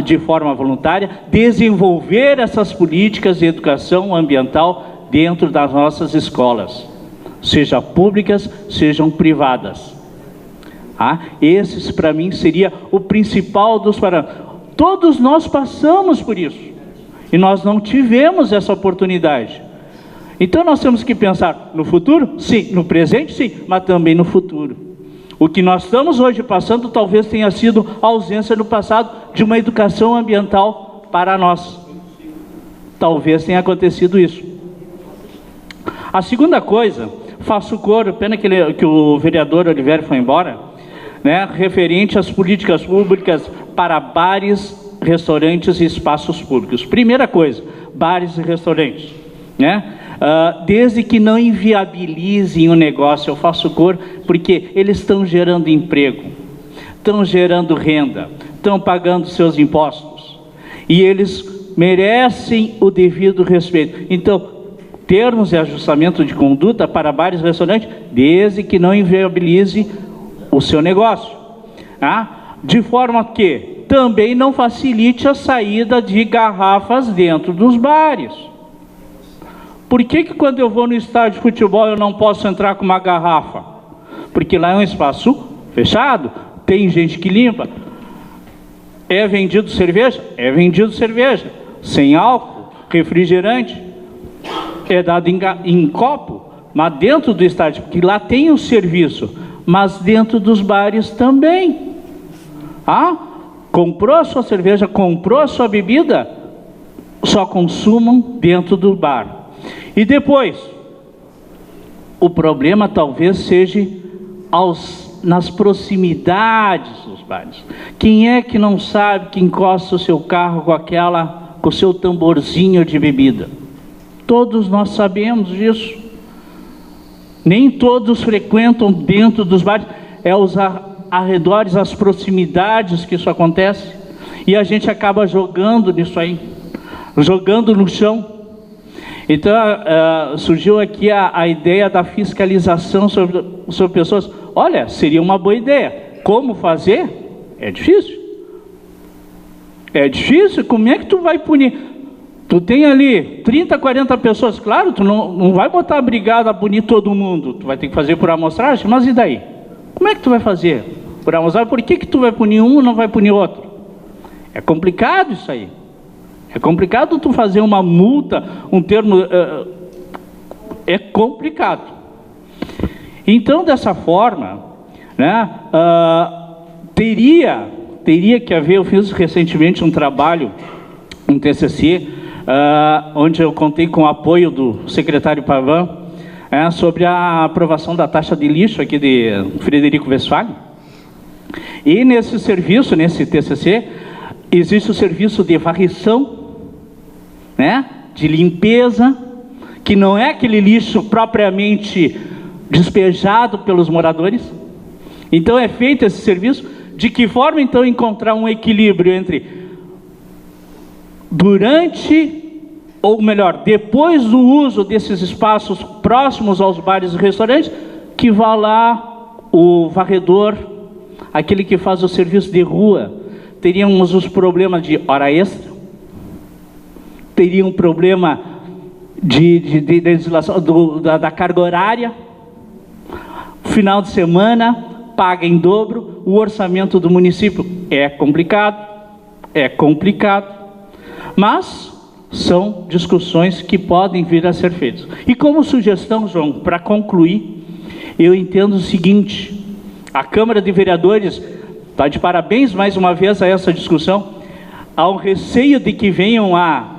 De forma voluntária, desenvolver essas políticas de educação ambiental dentro das nossas escolas, seja públicas, sejam privadas. Esses, para mim, seria o principal dos parâmetros. Todos nós passamos por isso, e nós não tivemos essa oportunidade. Então, nós temos que pensar no futuro? Sim. No presente? Sim. Mas também no futuro. O que nós estamos hoje passando talvez tenha sido a ausência no passado de uma educação ambiental para nós. Talvez tenha acontecido isso. A segunda coisa, faço coro, pena que o vereador Oliveira foi embora, né, referente às políticas públicas para bares, restaurantes e espaços públicos. Primeira coisa, bares e restaurantes, né? Desde que não inviabilizem o negócio, eu faço cor, porque eles estão gerando emprego, estão gerando renda, estão pagando seus impostos, e eles merecem o devido respeito. Então, termos de ajustamento de conduta para bares e restaurantes, desde que não inviabilize o seu negócio, tá? De forma que também não facilite a saída de garrafas dentro dos bares. Por que quando eu vou no estádio de futebol eu não posso entrar com uma garrafa? Porque lá é um espaço fechado, tem gente que limpa. É vendido cerveja? É vendido cerveja. Sem álcool, refrigerante, é dado em copo, mas dentro do estádio, porque lá tem o serviço, mas dentro dos bares também. Comprou a sua cerveja, comprou a sua bebida, só consumam dentro do bar. E depois, o problema talvez seja nas proximidades dos bares. Quem é que não sabe que encosta o seu carro com o seu tamborzinho de bebida? Todos nós sabemos disso. Nem todos frequentam dentro dos bares, é os arredores, as proximidades que isso acontece, e a gente acaba jogando nisso aí, jogando no chão. Então, surgiu aqui a ideia da fiscalização sobre pessoas. Olha, seria uma boa ideia. Como fazer? É difícil. É difícil. Como é que tu vai punir? Tu tem ali 30, 40 pessoas. Claro, tu não vai botar a brigada a punir todo mundo. Tu vai ter que fazer por amostragem. Mas e daí? Como é que tu vai fazer por amostragem? Por que tu vai punir um e não vai punir outro? É complicado isso aí. É complicado tu fazer uma multa, um termo... é complicado. Então, dessa forma, né, teria que haver... Eu fiz recentemente um trabalho, um TCC, onde eu contei com o apoio do secretário Pavan, sobre a aprovação da taxa de lixo aqui de Frederico Westphalen. E nesse serviço, nesse TCC, existe o serviço de varrição, né, de limpeza, que não é aquele lixo propriamente despejado pelos moradores. Então é feito esse serviço. De que forma então encontrar um equilíbrio entre durante, ou melhor, depois do uso desses espaços próximos aos bares e restaurantes, que vá lá o varredor, aquele que faz o serviço de rua. Teríamos os problemas de hora extra, teria um problema de legislação da carga horária, final de semana, paga em dobro, o orçamento do município é complicado, mas são discussões que podem vir a ser feitas. E como sugestão, João, para concluir, eu entendo o seguinte: a Câmara de Vereadores está de parabéns mais uma vez a essa discussão. Há um receio de que venham a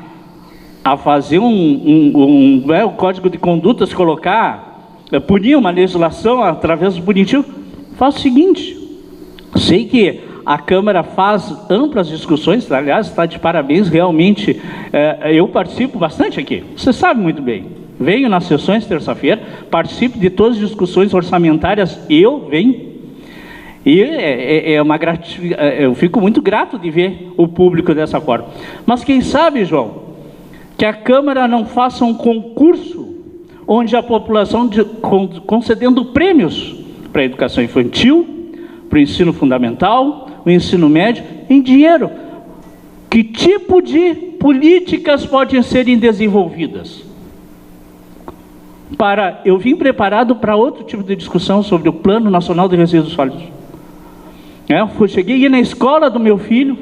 fazer o código de condutas, punir uma legislação através do punitivo. Faz o seguinte: sei que a Câmara faz amplas discussões, aliás, está de parabéns, realmente, eu participo bastante aqui, você sabe muito bem, venho nas sessões terça-feira, participo de todas as discussões orçamentárias, eu venho, e eu fico muito grato de ver o público dessa forma. Mas quem sabe, João, que a Câmara não faça um concurso onde a população concedendo prêmios para a educação infantil, para o ensino fundamental, o ensino médio, em dinheiro. Que tipo de políticas podem ser desenvolvidas? Eu vim preparado para outro tipo de discussão sobre o Plano Nacional de Resíduos Sólidos. Cheguei na escola do meu filho,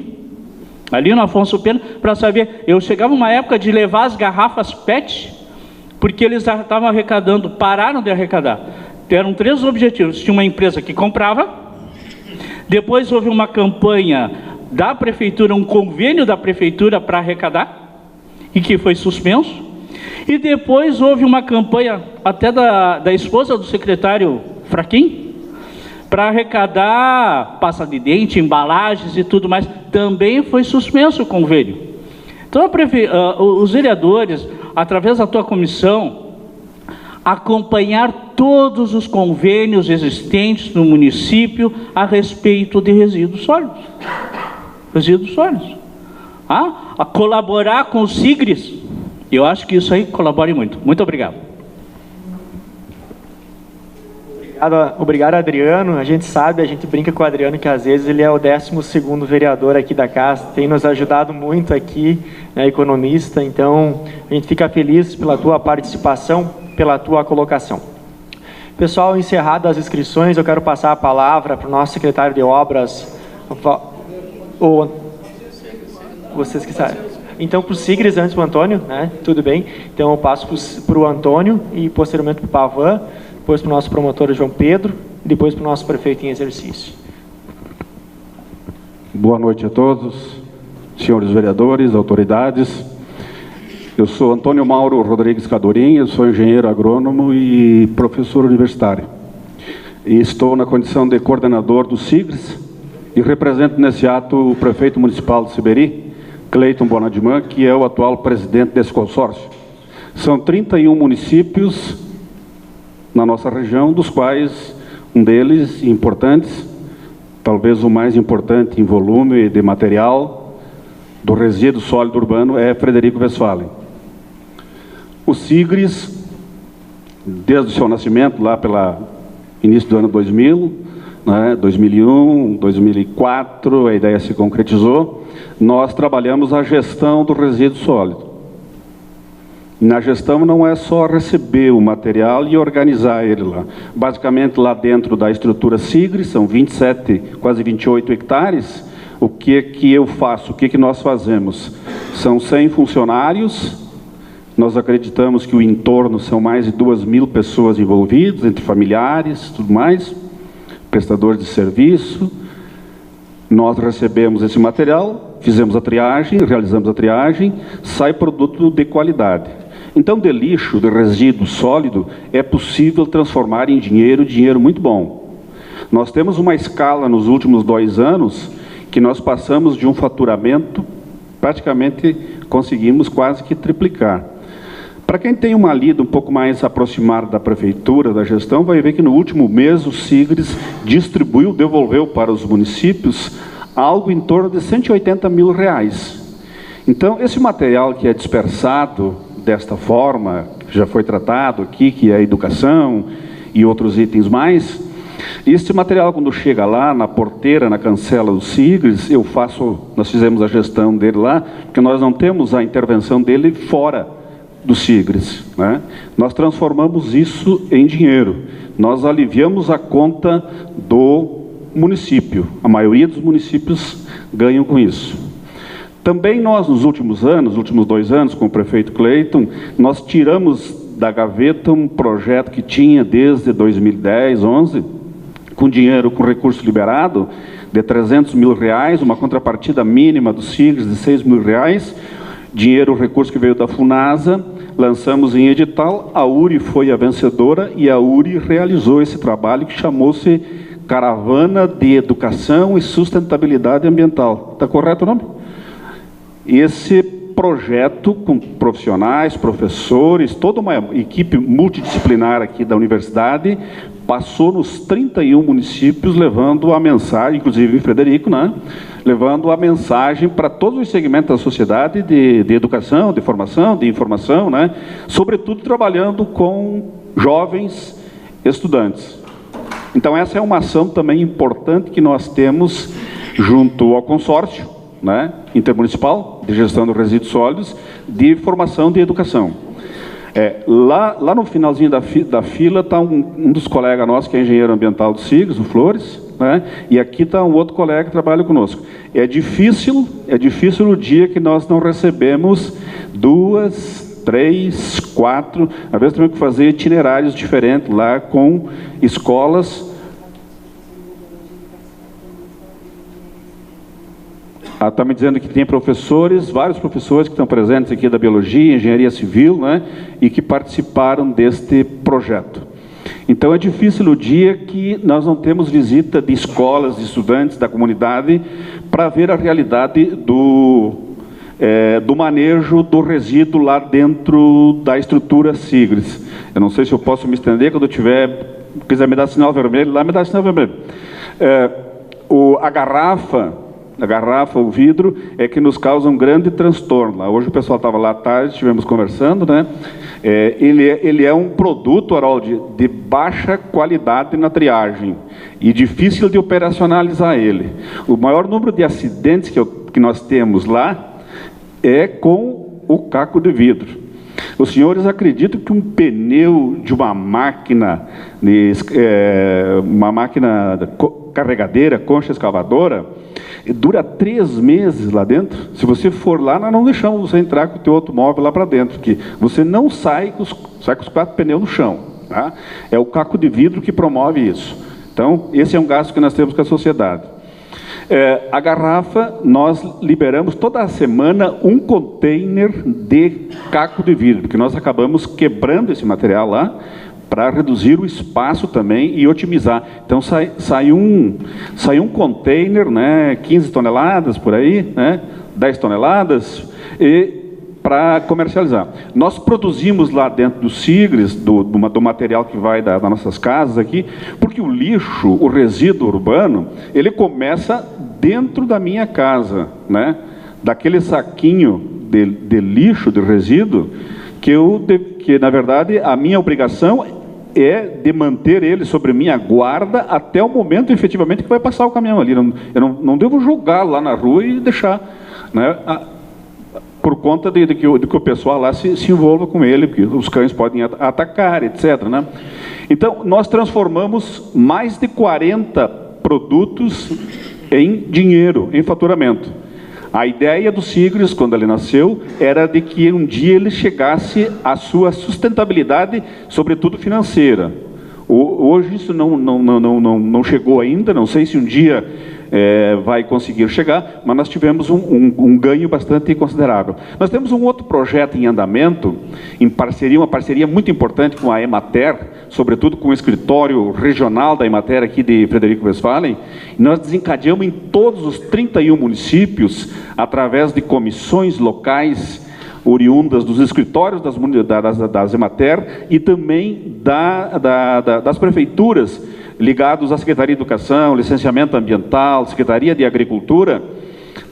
ali no Afonso Pena, para saber. Eu chegava uma época de levar as garrafas PET, porque eles estavam arrecadando, pararam de arrecadar. Eram 3 objetivos. Tinha uma empresa que comprava, depois houve uma campanha da prefeitura, um convênio da prefeitura para arrecadar, e que foi suspenso. E depois houve uma campanha até da esposa do secretário Fraquim, para arrecadar pasta de dente, embalagens e tudo mais. Também foi suspenso o convênio. Então, os vereadores, através da tua comissão, acompanhar todos os convênios existentes no município a respeito de resíduos sólidos. Resíduos sólidos. A colaborar com os SIGRES. Eu acho que isso aí colabore muito. Muito obrigado. Obrigado, Adriano. A gente sabe, a gente brinca com o Adriano que às vezes ele é o 12º vereador aqui da casa, tem nos ajudado muito aqui, né, economista, então a gente fica feliz pela tua participação, pela tua colocação. Pessoal, encerrado as inscrições, eu quero passar a palavra para o nosso secretário de obras, vocês que sabem. Então, para o Sigres, antes para o Antônio, né? Tudo bem. Então, eu passo para o Antônio e posteriormente para o Pavan, depois para o nosso promotor João Pedro, e depois para o nosso prefeito em exercício. Boa noite a todos, senhores vereadores, autoridades. Eu sou Antônio Mauro Rodrigues Cadorim, eu sou engenheiro agrônomo e professor universitário. E estou na condição de coordenador do Sigres e represento nesse ato o prefeito municipal de Siberi, Cleiton Bonadiman, que é o atual presidente desse consórcio. São 31 municípios na nossa região, dos quais um deles importantes, talvez o mais importante em volume de material do resíduo sólido urbano, é Frederico Westphalen. O Sigres, desde o seu nascimento, lá pelo início do ano 2000, né, 2001, 2004, a ideia se concretizou, nós trabalhamos a gestão do resíduo sólido. Na gestão não é só receber o material e organizar ele lá. Basicamente, lá dentro da estrutura Sigres, são 27, quase 28 hectares, o que eu faço, o que nós fazemos? São 100 funcionários, nós acreditamos que o entorno são mais de 2.000 pessoas envolvidas, entre familiares, tudo mais, prestadores de serviço. Nós recebemos esse material, fizemos a triagem, realizamos a triagem, sai produto de qualidade. Então, de lixo, de resíduo sólido, é possível transformar em dinheiro, dinheiro muito bom. Nós temos uma escala nos últimos 2 anos, que nós passamos de um faturamento, praticamente conseguimos quase que triplicar. Para quem tem uma lida um pouco mais aproximada da prefeitura, da gestão, vai ver que no último mês o Sigres distribuiu, devolveu para os municípios algo em torno de R$180 mil. Então, esse material que é dispersado desta forma, já foi tratado aqui, que é a educação e outros itens mais, este material, quando chega lá na porteira, na cancela do Sigres, nós fizemos a gestão dele lá, porque nós não temos a intervenção dele fora do Sigres, né? Nós transformamos isso em dinheiro, nós aliviamos a conta do município, a maioria dos municípios ganham com isso. Também nós, nos últimos anos, nos últimos 2 anos, com o prefeito Cleiton, nós tiramos da gaveta um projeto que tinha desde 2010, 2011, com dinheiro, com recurso liberado, de R$300 mil, uma contrapartida mínima do Sigres de R$6 mil, dinheiro, recurso que veio da Funasa, lançamos em edital, a URI foi a vencedora e a URI realizou esse trabalho que chamou-se Caravana de Educação e Sustentabilidade Ambiental. Está correto o nome? Esse projeto com profissionais, professores, toda uma equipe multidisciplinar aqui da universidade, passou nos 31 municípios levando a mensagem, inclusive em Frederico, né? Levando a mensagem para todos os segmentos da sociedade de educação, de formação, de informação, né? Sobretudo trabalhando com jovens estudantes. Então essa é uma ação também importante que nós temos junto ao consórcio, né, intermunicipal de gestão dos resíduos sólidos, de formação de educação. Lá no finalzinho da fila está um dos colegas nossos, que é engenheiro ambiental do Sigres, o Flores, né, e aqui está um outro colega que trabalha conosco. É difícil o dia que nós não recebemos 2, 3, 4, às vezes temos que fazer itinerários diferentes lá com escolas. Está me dizendo que tem professores, vários professores que estão presentes aqui da Biologia, Engenharia Civil, né, e que participaram deste projeto. Então é difícil o dia que nós não temos visita de escolas, de estudantes, da comunidade, para ver a realidade do manejo do resíduo lá dentro da estrutura Sigres. Eu não sei se eu posso me estender, quando eu quiser me dar sinal vermelho, lá me dá sinal vermelho. A garrafa, o vidro, é que nos causa um grande transtorno. Hoje o pessoal estava lá à tarde, estivemos conversando, né? Ele é um produto, Harold, de baixa qualidade na triagem e difícil de operacionalizar ele. O maior número de acidentes que nós temos lá é com o caco de vidro. Os senhores acreditam que um pneu de uma máquina carregadeira, concha escavadora, dura 3 meses lá dentro? Se você for lá, nós não deixamos você entrar com o teu automóvel lá para dentro, porque você não sai com os 4 pneus no chão. Tá? É o caco de vidro que promove isso. Então, esse é um gasto que nós temos com a sociedade. A garrafa, nós liberamos toda a semana um container de caco de vidro, porque nós acabamos quebrando esse material lá para reduzir o espaço também e otimizar. Então sai um container, né, 15 toneladas por aí, né, 10 toneladas, para comercializar. Nós produzimos lá dentro do Sigres, do material que vai das nossas casas aqui, porque o lixo, o resíduo urbano, ele começa dentro da minha casa, né? Daquele saquinho de lixo, de resíduo, que na verdade a minha obrigação é de manter ele sobre minha guarda até o momento efetivamente que vai passar o caminhão ali. Eu não devo jogar lá na rua e deixar, né? Por conta de que o pessoal lá se envolva com ele, porque os cães podem atacar, etc. Né? Então, nós transformamos mais de 40 produtos em dinheiro, em faturamento. A ideia do Sigres, quando ele nasceu, era de que um dia ele chegasse à sua sustentabilidade, sobretudo financeira. Hoje isso não chegou ainda, não sei se um dia vai conseguir chegar, mas nós tivemos um ganho bastante considerável. Nós temos um outro projeto em andamento, uma parceria muito importante com a Emater, sobretudo com o escritório regional da Emater aqui de Frederico Westphalen. Nós desencadeamos em todos os 31 municípios, através de comissões locais, oriundas dos escritórios das Emater e também das prefeituras, ligados à Secretaria de Educação, Licenciamento Ambiental, Secretaria de Agricultura,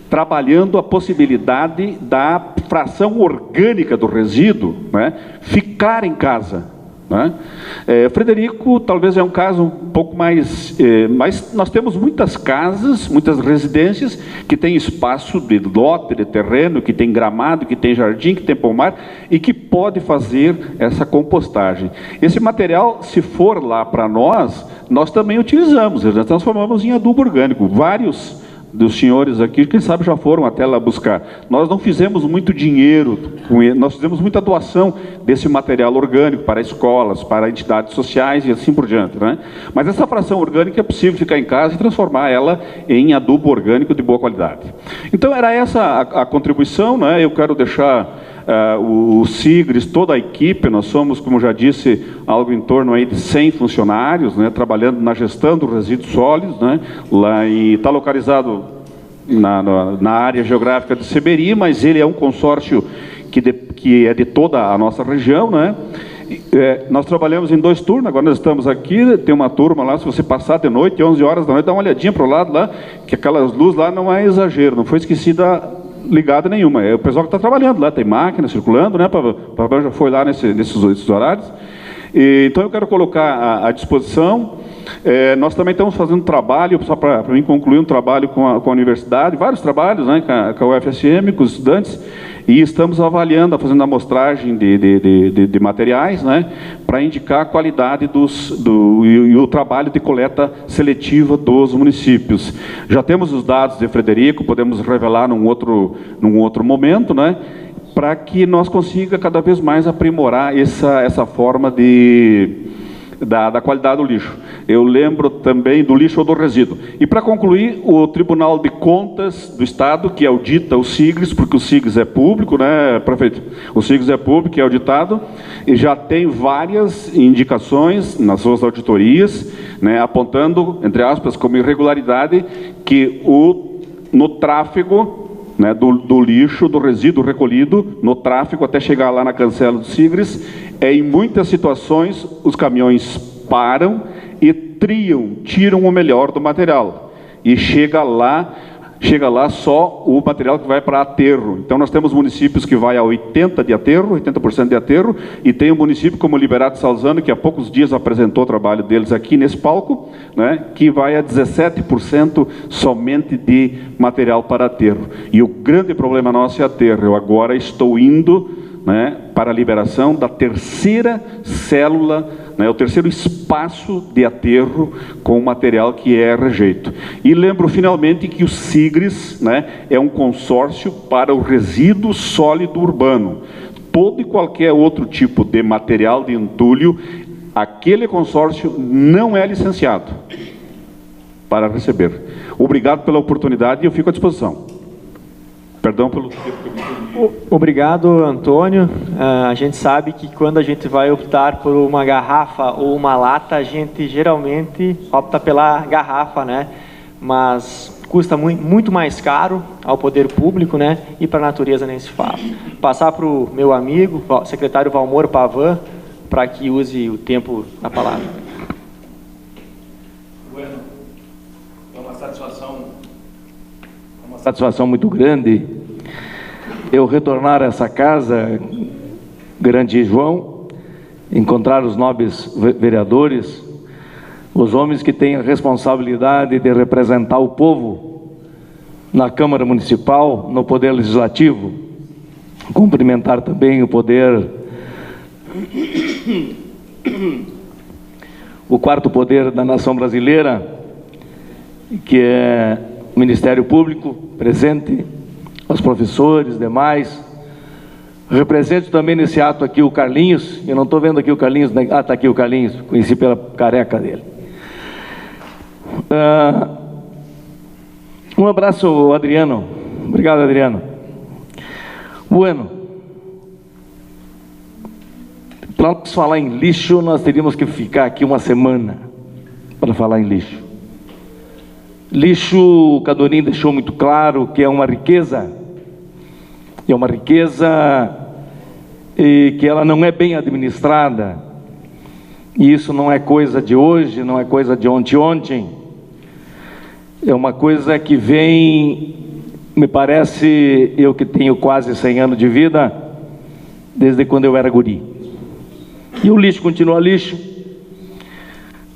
trabalhando a possibilidade da fração orgânica do resíduo, né, ficar em casa. Né? Frederico talvez é um caso um pouco mais... mas nós temos muitas casas, muitas residências que têm espaço de lote, de terreno, que tem gramado, que tem jardim, que tem pomar e que pode fazer essa compostagem. Esse material, se for lá para nós também utilizamos, nós transformamos em adubo orgânico. Vários dos senhores aqui, quem sabe já foram até lá buscar. Nós não fizemos muito dinheiro com ele, nós fizemos muita doação desse material orgânico para escolas, para entidades sociais e assim por diante, né? Mas essa fração orgânica é possível ficar em casa e transformar ela em adubo orgânico de boa qualidade. Então era essa a contribuição, né? Eu quero deixar o Sigres, toda a equipe, nós somos, como já disse, algo em torno aí de 100 funcionários, né, trabalhando na gestão dos resíduos sólidos, né, lá está localizado na área geográfica de Seberi, mas ele é um consórcio que é de toda a nossa região, né. Nós trabalhamos em 2 turnos, agora nós estamos aqui, tem uma turma lá, se você passar de noite, 11 horas da noite, dá uma olhadinha para o lado lá, que aquelas luzes lá não é exagero, não foi esquecida ligada nenhuma, é o pessoal que está trabalhando lá, tem máquina circulando, né? O Pavel já foi lá nesses horários. Então eu quero colocar à disposição. Nós também estamos fazendo um trabalho, só para mim concluir, um trabalho com a universidade, vários trabalhos, né, com a UFSM, com os estudantes, e estamos avaliando, fazendo amostragem de materiais, né, para indicar a qualidade e o trabalho de coleta seletiva dos municípios. Já temos os dados de Frederico, podemos revelar num outro momento, né, para que nós consiga cada vez mais aprimorar essa forma de da qualidade do lixo. Eu lembro também do lixo ou do resíduo. E para concluir, o Tribunal de Contas do Estado, que audita o SIGRES, porque o SIGRES é público, né, prefeito? O SIGRES é público, é auditado, e já tem várias indicações nas suas auditorias, né, apontando, entre aspas, como irregularidade, que no tráfego, né, do lixo, do resíduo recolhido, no tráfego até chegar lá na cancela do SIGRES, em muitas situações os caminhões param e tiram o melhor do material. E chega lá só o material que vai para aterro. Então nós temos municípios que vai a 80% de aterro, e tem um município como Liberato Salzano, que há poucos dias apresentou o trabalho deles aqui nesse palco, né, que vai a 17% somente de material para aterro. E o grande problema nosso é aterro. Eu agora estou indo, né, para a liberação da terceira célula, né, o terceiro espaço de aterro com o material que é rejeito. E lembro finalmente que o SIGRES, né, é um consórcio para o resíduo sólido urbano. Todo e qualquer outro tipo de material de entulho, aquele consórcio não é licenciado para receber. Obrigado pela oportunidade e eu fico à disposição. Perdão pelo tempo que eu me... Obrigado, Antônio. A gente sabe que quando a gente vai optar por uma garrafa ou uma lata, a gente geralmente opta pela garrafa, né? Mas custa muito mais caro ao poder público, né? E para a natureza nem se fala. Passar para o meu amigo, o secretário Valmor Pavan, para que use o tempo da palavra. Bueno, é uma satisfação muito grande eu retornar a essa casa, grande João, encontrar os nobres vereadores, os homens que têm a responsabilidade de representar o povo na Câmara Municipal, no Poder Legislativo, cumprimentar também o Poder, o quarto poder da nação brasileira, que é o Ministério Público, presente, os professores, demais. Represento também nesse ato aqui o Carlinhos, eu não estou vendo aqui o Carlinhos, né? Ah, está aqui o Carlinhos, conheci pela careca dele. Um abraço, Adriano. Obrigado, Adriano. Bueno, para nós falar em lixo, nós teríamos que ficar aqui uma semana para falar em lixo. Lixo, o Cadorim deixou muito claro que é uma riqueza, e que ela não é bem administrada, e isso não é coisa de hoje, não é coisa de ontem, é uma coisa que vem, me parece, eu que tenho quase 100 anos de vida, desde quando eu era guri. E o lixo continua lixo.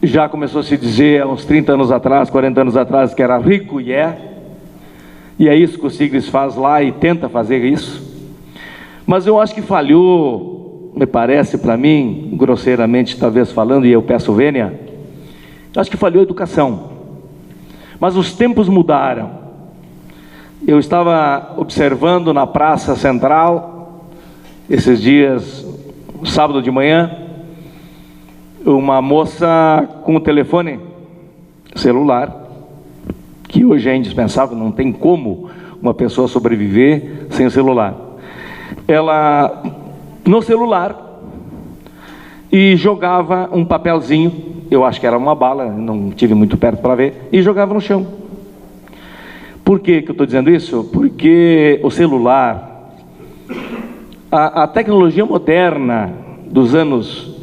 Já começou a se dizer há uns 30 anos atrás, 40 anos atrás, que era rico, e é isso que o SIGRES faz lá e tenta fazer isso. Mas eu acho que falhou, me parece para mim, grosseiramente talvez falando, e eu peço vênia, acho que falhou a educação. Mas os tempos mudaram. Eu estava observando na Praça Central, esses dias, sábado de manhã, uma moça com o telefone celular, que hoje é indispensável, não tem como uma pessoa sobreviver sem o celular. Ela, no celular, e jogava um papelzinho, eu acho que era uma bala, não tive muito perto para ver, e jogava no chão. Por que eu estou dizendo isso? Porque o celular, a tecnologia moderna dos anos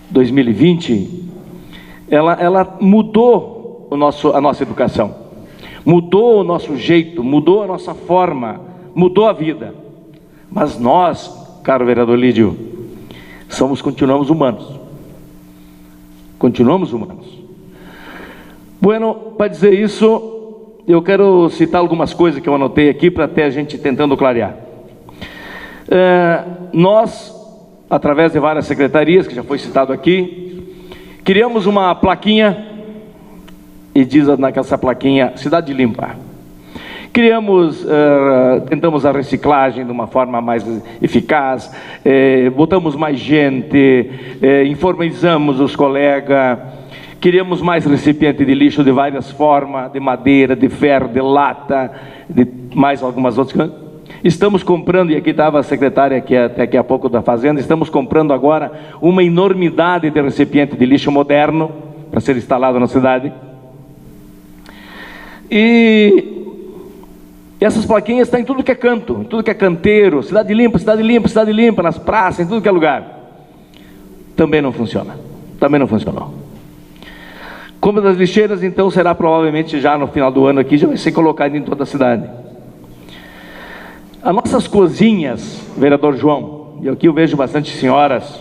2020, ela mudou a nossa educação, mudou o nosso jeito, mudou a nossa forma, mudou a vida. Mas nós, caro vereador Lídio, continuamos humanos. Continuamos humanos. Bueno, para dizer isso, eu quero citar algumas coisas que eu anotei aqui para até a gente tentando clarear. Nós, através de várias secretarias, que já foi citado aqui, criamos uma plaquinha, e diz naquela plaquinha, Cidade Limpa. Tentamos a reciclagem de uma forma mais eficaz, botamos mais gente, informatizamos os colegas, queríamos mais recipiente de lixo de várias formas, de madeira, de ferro, de lata, de mais algumas outras coisas. Estamos comprando, e aqui estava a secretária que até daqui a pouco da Fazenda, estamos comprando agora uma enormidade de recipiente de lixo moderno para ser instalado na cidade. E essas plaquinhas estão em tudo que é canto, em tudo que é canteiro, cidade limpa, cidade limpa, cidade limpa, nas praças, em tudo que é lugar. Também não funciona, também não funcionou. Como das lixeiras, então, será provavelmente já no final do ano aqui, já vai ser colocado em toda a cidade. As nossas cozinhas, vereador João, e aqui eu vejo bastante senhoras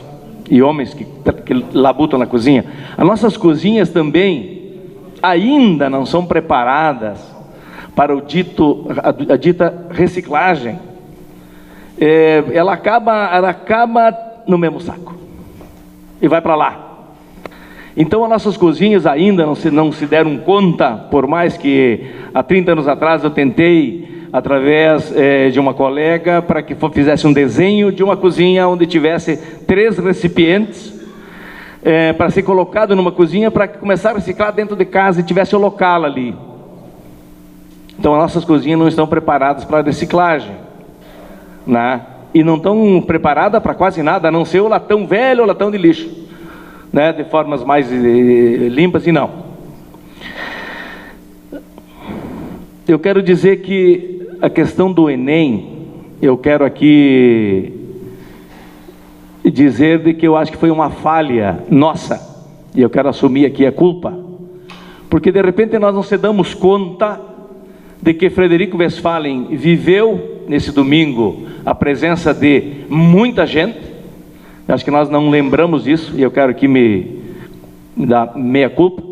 e homens que labutam na cozinha, as nossas cozinhas também ainda não são preparadas para a dita reciclagem. Ela acaba no mesmo saco e vai para lá. Então as nossas cozinhas ainda não se deram conta, por mais que há 30 anos atrás eu tentei, através de uma colega, para que fizesse um desenho de uma cozinha onde tivesse 3 recipientes para ser colocado numa cozinha, para começar a reciclar dentro de casa e tivesse o local ali. Então as nossas cozinhas não estão preparadas para a reciclagem, né? E não estão preparadas para quase nada, a não ser o latão velho ou latão de lixo, né? De formas mais limpas, e não. Eu quero dizer que a questão do Enem, eu quero aqui dizer de que eu acho que foi uma falha nossa, e eu quero assumir aqui a culpa, porque de repente nós não se damos conta de que Frederico Westphalen viveu nesse domingo a presença de muita gente. Acho que nós não lembramos disso, e eu quero aqui me dar meia culpa.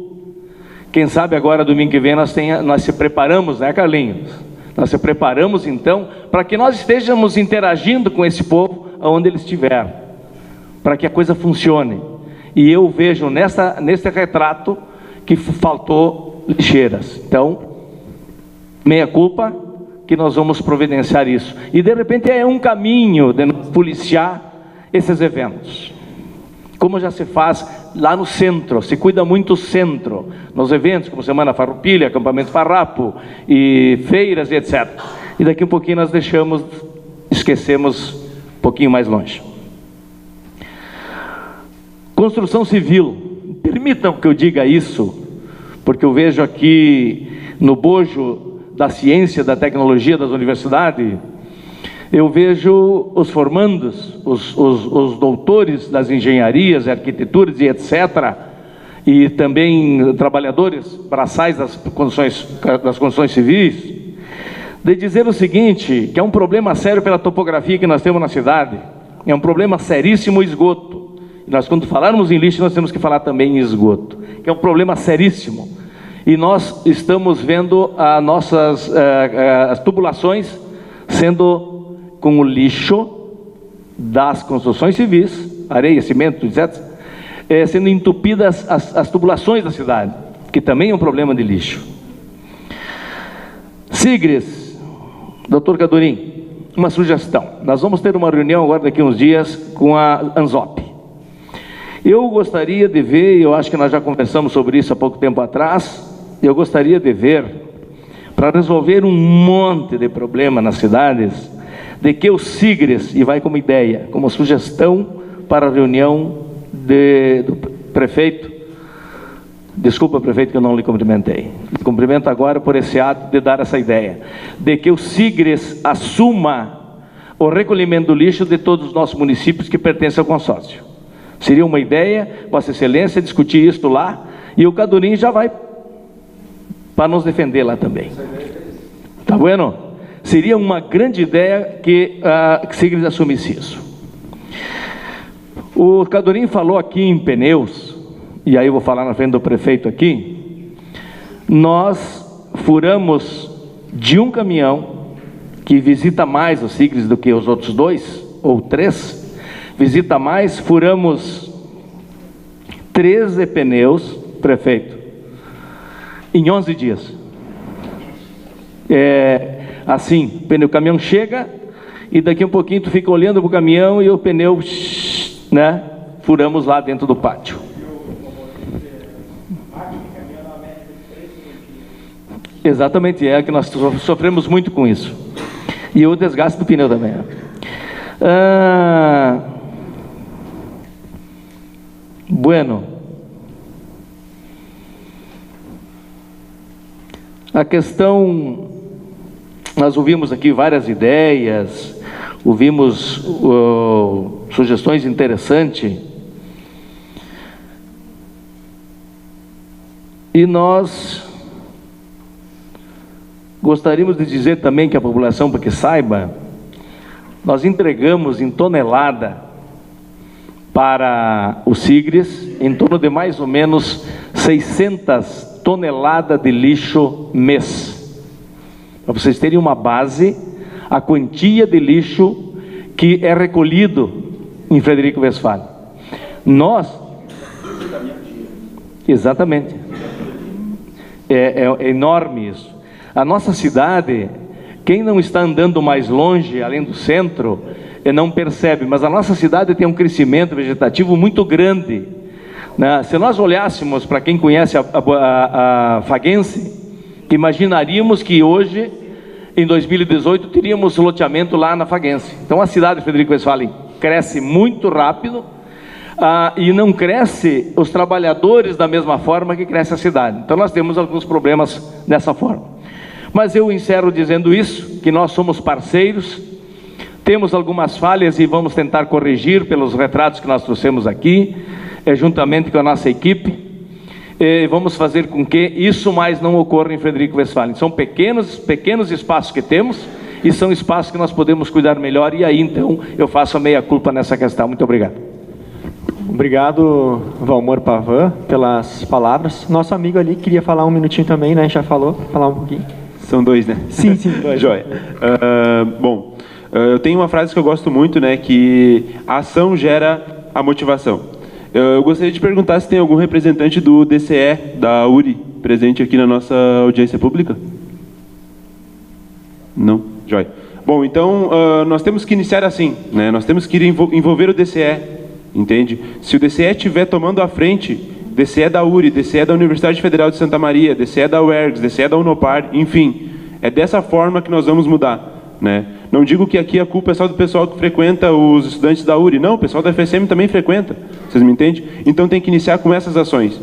Quem sabe agora, domingo que vem, nós se preparamos, né, Carlinhos? Nós se preparamos, então, para que nós estejamos interagindo com esse povo, aonde ele estiver, para que a coisa funcione. E eu vejo nesse retrato que faltou lixeiras. Então, meia culpa, que nós vamos providenciar isso. E, de repente, é um caminho de policiar esses eventos. Como já se faz lá no centro, se cuida muito o centro, nos eventos como Semana Farroupilha, Acampamento Farrapo, e feiras e etc. E daqui um pouquinho nós esquecemos um pouquinho mais longe. Construção civil. Permitam que eu diga isso, porque eu vejo aqui no bojo da ciência, da tecnologia das universidades, eu vejo os formandos, os doutores das engenharias, arquiteturas e etc., e também trabalhadores braçais das construções civis, de dizer o seguinte, que é um problema sério pela topografia que nós temos na cidade, é um problema seríssimo o esgoto. E nós, quando falarmos em lixo, nós temos que falar também em esgoto, que é um problema seríssimo. E nós estamos vendo as tubulações sendo com o lixo das construções civis, areia, cimento, etc., sendo entupidas as tubulações da cidade, que também é um problema de lixo. Sigres, doutor Cadorim, uma sugestão. Nós vamos ter uma reunião agora daqui a uns dias com a ANZOP. Eu gostaria de ver, eu acho que nós já conversamos sobre isso há pouco tempo atrás, eu gostaria de ver, para resolver um monte de problema nas cidades, de que o Sigres, e vai como ideia, como sugestão para a reunião do prefeito, desculpa, prefeito, que eu não lhe cumprimentei, lhe cumprimento agora por esse ato de dar essa ideia, de que o Sigres assuma o recolhimento do lixo de todos os nossos municípios que pertencem ao consórcio. Seria uma ideia, Vossa Excelência, discutir isso lá, e o Cadorim já vai para nos defender lá também. Tá bueno? Seria uma grande ideia que Sigres assumisse isso. O Cadorim falou aqui em pneus, e aí eu vou falar na frente do prefeito aqui, nós furamos de um caminhão, que visita mais o Sigres do que os outros 2 ou 3, visita mais, furamos 13 pneus, prefeito, em 11 dias. assim, o caminhão chega e daqui um pouquinho tu fica olhando para o caminhão e o pneu, né, furamos lá dentro do pátio. Exatamente, é que nós sofremos muito com isso. E o desgaste do pneu também. Bueno. A questão, nós ouvimos aqui várias ideias, ouvimos sugestões interessantes. E nós gostaríamos de dizer também que a população, para que saiba, nós entregamos em tonelada para o Sigres em torno de mais ou menos 600 toneladas de lixo mês. Para vocês terem uma base, a quantia de lixo que é recolhido em Frederico Westphalen. Nós, exatamente, é enorme isso. A nossa cidade, quem não está andando mais longe, além do centro, não percebe, mas a nossa cidade tem um crescimento vegetativo muito grande, né? Se nós olhássemos para quem conhece a Faguense, imaginaríamos que hoje, em 2018, teríamos loteamento lá na Faguense. Então a cidade de Frederico Westphalen cresce muito rápido, e não cresce os trabalhadores da mesma forma que cresce a cidade. Então nós temos alguns problemas dessa forma. Mas eu encerro dizendo isso, que nós somos parceiros, temos algumas falhas e vamos tentar corrigir pelos retratos que nós trouxemos aqui, juntamente com a nossa equipe, vamos fazer com que isso mais não ocorra em Frederico Westphalen. São pequenos espaços que temos, e são espaços que nós podemos cuidar melhor, e aí então eu faço a meia-culpa nessa questão. Muito obrigado. Obrigado, Valmor Pavan, pelas palavras. Nosso amigo ali queria falar um minutinho também, né? Já falou, falar um pouquinho. São dois, né? Sim, dois. Joia. Bom, eu tenho uma frase que eu gosto muito, né? Que a ação gera a motivação. Eu gostaria de perguntar se tem algum representante do DCE, da URI, presente aqui na nossa audiência pública? Não? Joia. Bom, então, nós temos que iniciar assim, né? Nós temos que envolver o DCE, entende? Se o DCE estiver tomando a frente, DCE da URI, DCE da Universidade Federal de Santa Maria, DCE da UERGS, DCE da Unopar, enfim, é dessa forma que nós vamos mudar, né? Não digo que aqui a culpa é só do pessoal que frequenta os estudantes da URI, não, o pessoal da FSM também frequenta, vocês me entendem? Então tem que iniciar com essas ações.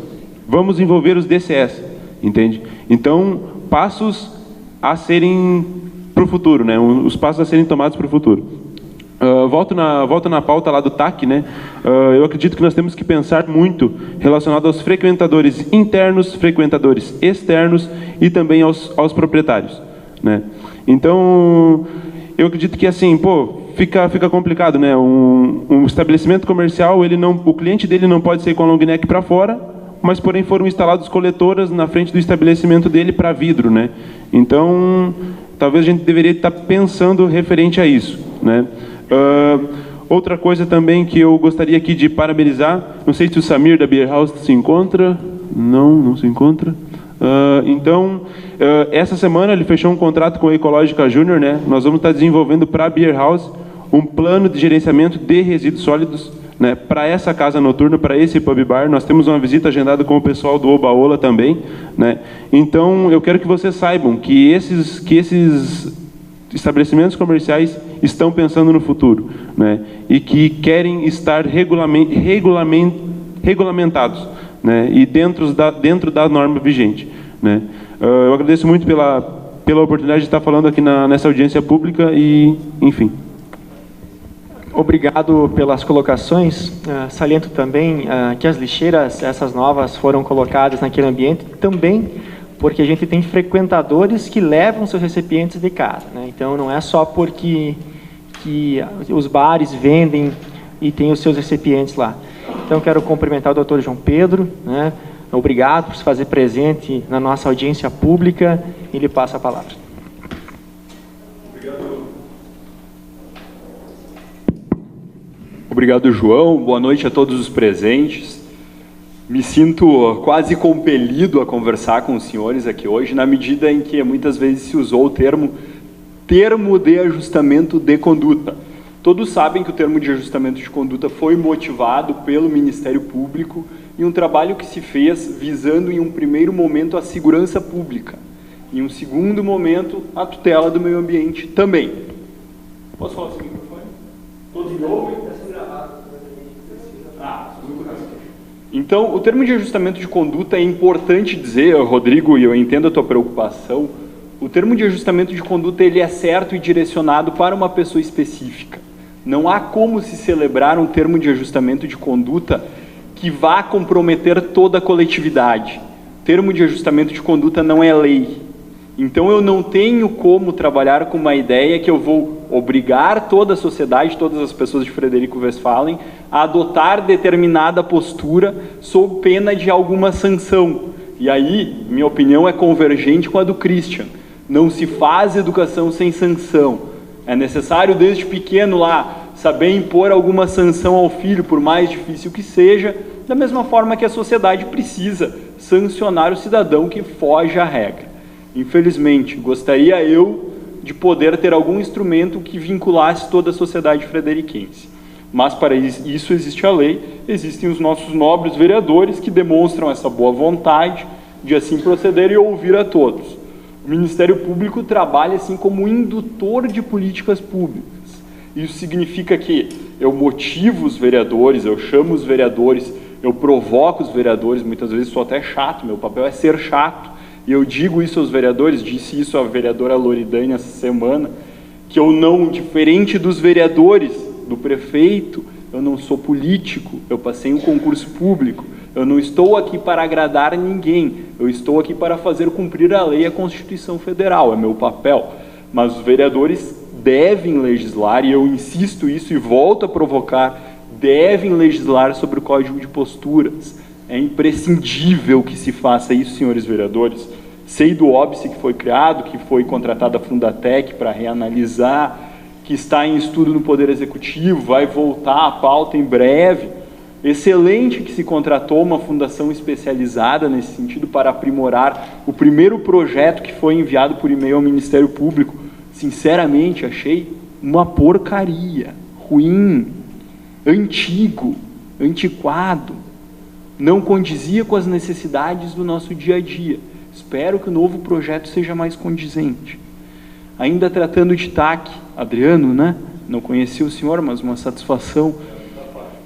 Vamos envolver os DCEs, entende? Então, passos a serem para o futuro, né? Os passos a serem tomados para o futuro. Volto na pauta lá do TAC, né? Eu acredito que nós temos que pensar muito relacionado aos frequentadores internos, frequentadores externos e também aos proprietários, né? Então, eu acredito que assim, fica complicado, né? Um estabelecimento comercial, o cliente dele não pode sair com a long neck para fora, mas porém foram instalados coletoras na frente do estabelecimento dele para vidro, né? Então, talvez a gente deveria estar pensando referente a isso, né? Outra coisa também que eu gostaria aqui de parabenizar, não sei se o Samir da Beer House se encontra, não se encontra. Então, essa semana ele fechou um contrato com a Ecológica Júnior, né? Nós vamos estar desenvolvendo para a Beer House um plano de gerenciamento de resíduos sólidos, né? Para essa casa noturna, para esse pub bar. Nós temos uma visita agendada com o pessoal do Obaola também, né? Então, eu quero que vocês saibam que esses estabelecimentos comerciais estão pensando no futuro, né? E que querem estar regulamentados, né? E dentro da norma vigente, né? Eu agradeço muito pela oportunidade de estar falando aqui nessa audiência pública e, enfim. Obrigado pelas colocações. Saliento também que as lixeiras, essas novas, foram colocadas naquele ambiente também porque a gente tem frequentadores que levam seus recipientes de casa, né? Então, não é só porque os bares vendem e tem os seus recipientes lá. Então, quero cumprimentar o Dr. João Pedro, né? Obrigado por se fazer presente na nossa audiência pública, e lhe passo a palavra. Obrigado, João. Boa noite a todos os presentes. Me sinto quase compelido a conversar com os senhores aqui hoje, na medida em que muitas vezes se usou o termo termo de ajustamento de conduta. Todos sabem que o termo de ajustamento de conduta foi motivado pelo Ministério Público e um trabalho que se fez visando, em um primeiro momento, a segurança pública, em um segundo momento, a tutela do meio ambiente também. Posso falar assim, microfone? Todos me ouvem? Então, o termo de ajustamento de conduta é importante dizer, Rodrigo, e eu entendo a tua preocupação, o termo de ajustamento de conduta ele é certo e direcionado para uma pessoa específica. Não há como se celebrar um termo de ajustamento de conduta que vá comprometer toda a coletividade. Termo de ajustamento de conduta não é lei. Então eu não tenho como trabalhar com uma ideia que eu vou obrigar toda a sociedade, todas as pessoas de Frederico Westphalen, a adotar determinada postura sob pena de alguma sanção. E aí, minha opinião é convergente com a do Christian. Não se faz educação sem sanção. É necessário, desde pequeno lá, saber impor alguma sanção ao filho, por mais difícil que seja, da mesma forma que a sociedade precisa sancionar o cidadão que foge à regra. Infelizmente, gostaria eu de poder ter algum instrumento que vinculasse toda a sociedade frederiquense. Mas para isso existe a lei, existem os nossos nobres vereadores que demonstram essa boa vontade de assim proceder e ouvir a todos. O Ministério Público trabalha assim como indutor de políticas públicas. Isso significa que eu motivo os vereadores, eu chamo os vereadores, eu provoco os vereadores, muitas vezes sou até chato, meu papel é ser chato, e eu digo isso aos vereadores, disse isso à vereadora Loridane essa semana, que eu não, diferente dos vereadores, do prefeito, eu não sou político, eu passei um concurso público, eu não estou aqui para agradar ninguém, eu estou aqui para fazer cumprir a lei e a Constituição Federal, é meu papel. Mas os vereadores devem legislar, e eu insisto isso e volto a provocar, devem legislar sobre o Código de Posturas. É imprescindível que se faça isso, senhores vereadores. Sei do óbice que foi criado, que foi contratada a Fundatec para reanalisar, que está em estudo no Poder Executivo, vai voltar à pauta em breve. Excelente que se contratou uma fundação especializada nesse sentido para aprimorar o primeiro projeto que foi enviado por e-mail ao Ministério Público. Sinceramente, achei uma porcaria, ruim, antigo, antiquado, não condizia com as necessidades do nosso dia a dia. Espero que o novo projeto seja mais condizente. Ainda tratando de TAC, Adriano, né? Não conheci o senhor, mas uma satisfação.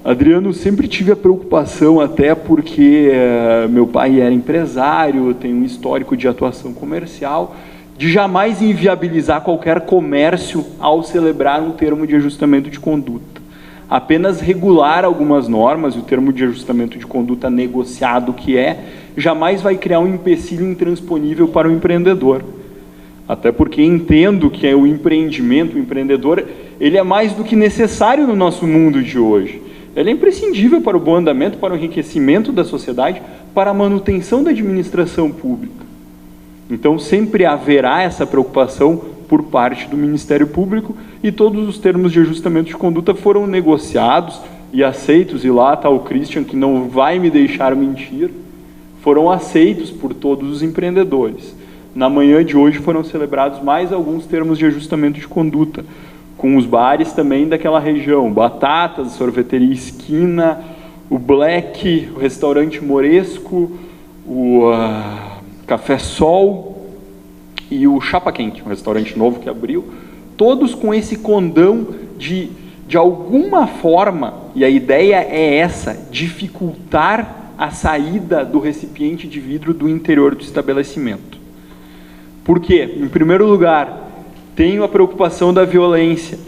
Adriano, sempre tive a preocupação, até porque meu pai era empresário, tem um histórico de atuação comercial, de jamais inviabilizar qualquer comércio ao celebrar um termo de ajustamento de conduta. Apenas regular algumas normas, o termo de ajustamento de conduta negociado que jamais vai criar um empecilho intransponível para o empreendedor. Até porque entendo que o empreendimento, o empreendedor, ele é mais do que necessário no nosso mundo de hoje. Ele é imprescindível para o bom andamento, para o enriquecimento da sociedade, para a manutenção da administração pública. Então, sempre haverá essa preocupação por parte do Ministério Público e todos os termos de ajustamento de conduta foram negociados e aceitos, e lá está o Christian, que não vai me deixar mentir, foram aceitos por todos os empreendedores. Na manhã de hoje foram celebrados mais alguns termos de ajustamento de conduta, com os bares também daquela região, Batatas, Sorveteria Esquina, o Black, o Restaurante Moresco, o Café Sol e o Chapa Quente, um restaurante novo que abriu, todos com esse condão de alguma forma, e a ideia é essa, dificultar a saída do recipiente de vidro do interior do estabelecimento. Por quê? Em primeiro lugar, tenho a preocupação da violência.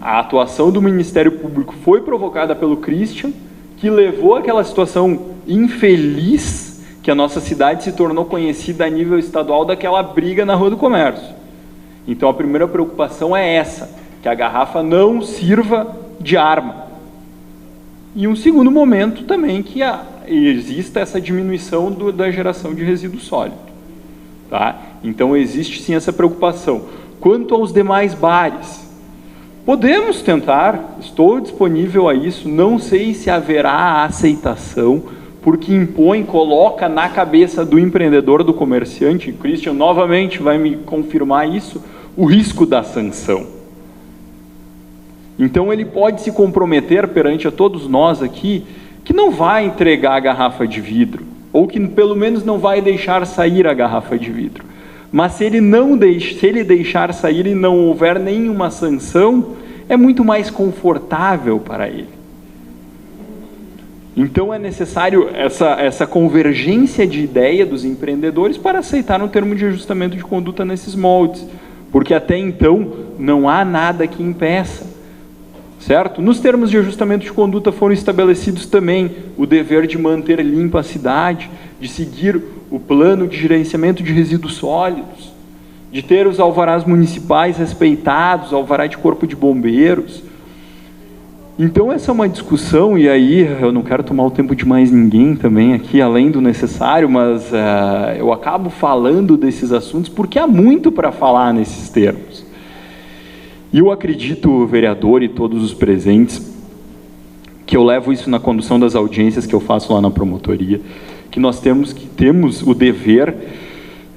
A atuação do Ministério Público foi provocada pelo Christian, que levou àquela situação infeliz que a nossa cidade se tornou conhecida a nível estadual daquela briga na Rua do Comércio. Então a primeira preocupação é essa, que a garrafa não sirva de arma. E um segundo momento também que exista essa diminuição da geração de resíduo sólido. Tá? Então existe sim essa preocupação. Quanto aos demais bares, podemos tentar, estou disponível a isso, não sei se haverá aceitação, porque impõe, coloca na cabeça do empreendedor, do comerciante, Christian novamente vai me confirmar isso, o risco da sanção. Então ele pode se comprometer perante a todos nós aqui que não vai entregar a garrafa de vidro, ou que pelo menos não vai deixar sair a garrafa de vidro. Mas se ele deixar sair e não houver nenhuma sanção, é muito mais confortável para ele. Então é necessário essa convergência de ideia dos empreendedores para aceitar um termo de ajustamento de conduta nesses moldes, porque até então não há nada que impeça, certo? Nos termos de ajustamento de conduta foram estabelecidos também o dever de manter limpa a cidade, de seguir o plano de gerenciamento de resíduos sólidos, de ter os alvarás municipais respeitados, alvará de corpo de bombeiros. Então essa é uma discussão, e aí eu não quero tomar o tempo de mais ninguém também aqui, além do necessário, mas eu acabo falando desses assuntos porque há muito para falar nesses termos. E eu acredito, vereador e todos os presentes, que eu levo isso na condução das audiências que eu faço lá na promotoria, que nós temos o dever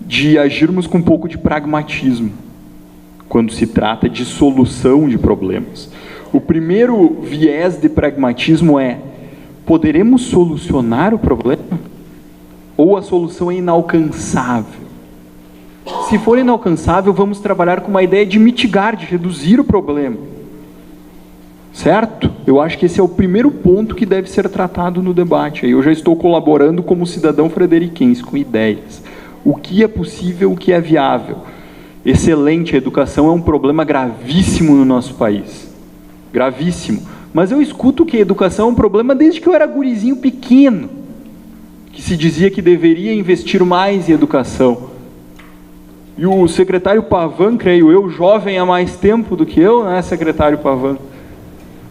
de agirmos com um pouco de pragmatismo quando se trata de solução de problemas. O primeiro viés de pragmatismo é: poderemos solucionar o problema? Ou a solução é inalcançável? Se for inalcançável, vamos trabalhar com uma ideia de mitigar, de reduzir o problema. Certo? Eu acho que esse é o primeiro ponto que deve ser tratado no debate. Eu já estou colaborando como cidadão frederiquense, com ideias. O que é possível, o que é viável. Excelente, a educação é um problema gravíssimo no nosso país. Gravíssimo. Mas eu escuto que a educação é um problema desde que eu era gurizinho pequeno, que se dizia que deveria investir mais em educação. E o secretário Pavan, creio eu, jovem há mais tempo do que eu, né, secretário Pavan,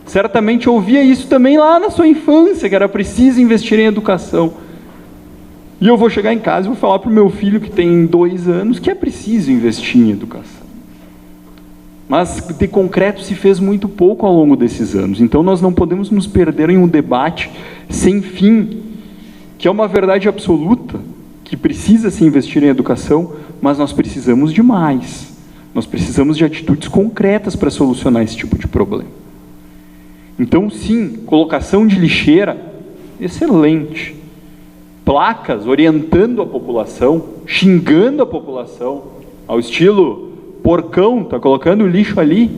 certamente ouvia isso também lá na sua infância, que era preciso investir em educação. E eu vou chegar em casa e vou falar para o meu filho, que tem 2 anos, que é preciso investir em educação. Mas de concreto se fez muito pouco ao longo desses anos. Então nós não podemos nos perder em um debate sem fim, que é uma verdade absoluta, que precisa se investir em educação, mas nós precisamos de mais. Nós precisamos de atitudes concretas para solucionar esse tipo de problema. Então, sim, colocação de lixeira, excelente. Placas orientando a população, xingando a população, ao estilo: porcão, está colocando o lixo ali.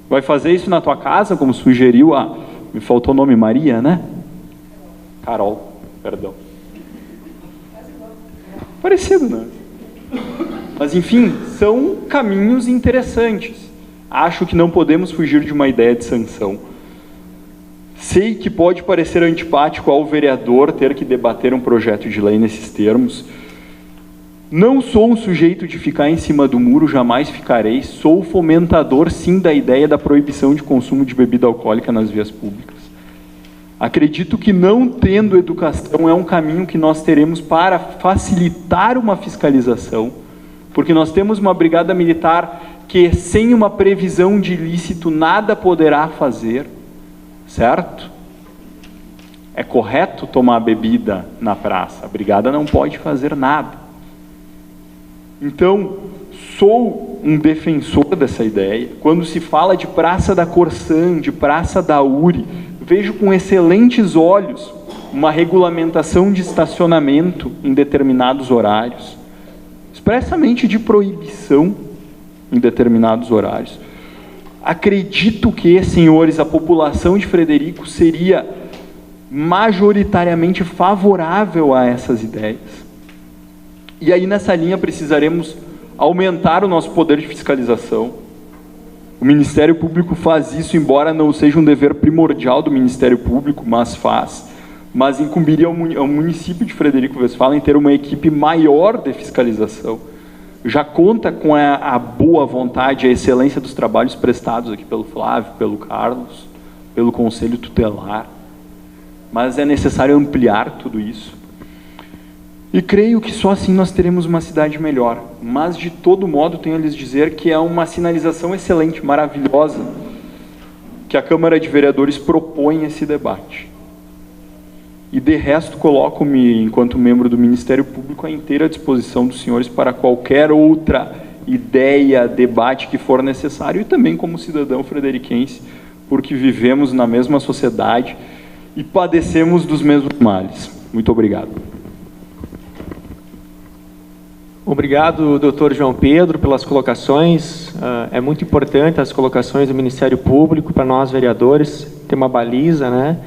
Vai fazer isso na tua casa, como sugeriu a... Me faltou o nome, Maria, né? Carol, perdão. Parecido, né? Mas, enfim, são caminhos interessantes. Acho que não podemos fugir de uma ideia de sanção. Sei que pode parecer antipático ao vereador ter que debater um projeto de lei nesses termos. Não sou um sujeito de ficar em cima do muro, jamais ficarei. Sou fomentador, sim, da ideia da proibição de consumo de bebida alcoólica nas vias públicas. Acredito que não tendo educação é um caminho que nós teremos para facilitar uma fiscalização, porque nós temos uma brigada militar que, sem uma previsão de ilícito, nada poderá fazer, certo? É correto tomar bebida na praça, a brigada não pode fazer nada. Então, sou um defensor dessa ideia. Quando se fala de Praça da Corsã, de Praça da URI, vejo com excelentes olhos uma regulamentação de estacionamento em determinados horários, expressamente de proibição em determinados horários. Acredito que, senhores, a população de Frederico seria majoritariamente favorável a essas ideias. E aí, nessa linha, precisaremos aumentar o nosso poder de fiscalização. O Ministério Público faz isso, embora não seja um dever primordial do Ministério Público, mas faz. Mas incumbiria ao município de Frederico Westphalen ter uma equipe maior de fiscalização. Já conta com a boa vontade, a excelência dos trabalhos prestados aqui pelo Flávio, pelo Carlos, pelo Conselho Tutelar. Mas é necessário ampliar tudo isso. E creio que só assim nós teremos uma cidade melhor. Mas, de todo modo, tenho a lhes dizer que é uma sinalização excelente, maravilhosa, que a Câmara de Vereadores propõe esse debate. E, de resto, coloco-me, enquanto membro do Ministério Público, à inteira disposição dos senhores para qualquer outra ideia, debate que for necessário, e também como cidadão frederiquense, porque vivemos na mesma sociedade e padecemos dos mesmos males. Muito obrigado. Obrigado, doutor João Pedro, pelas colocações. É muito importante as colocações do Ministério Público para nós, vereadores, ter uma baliza, né?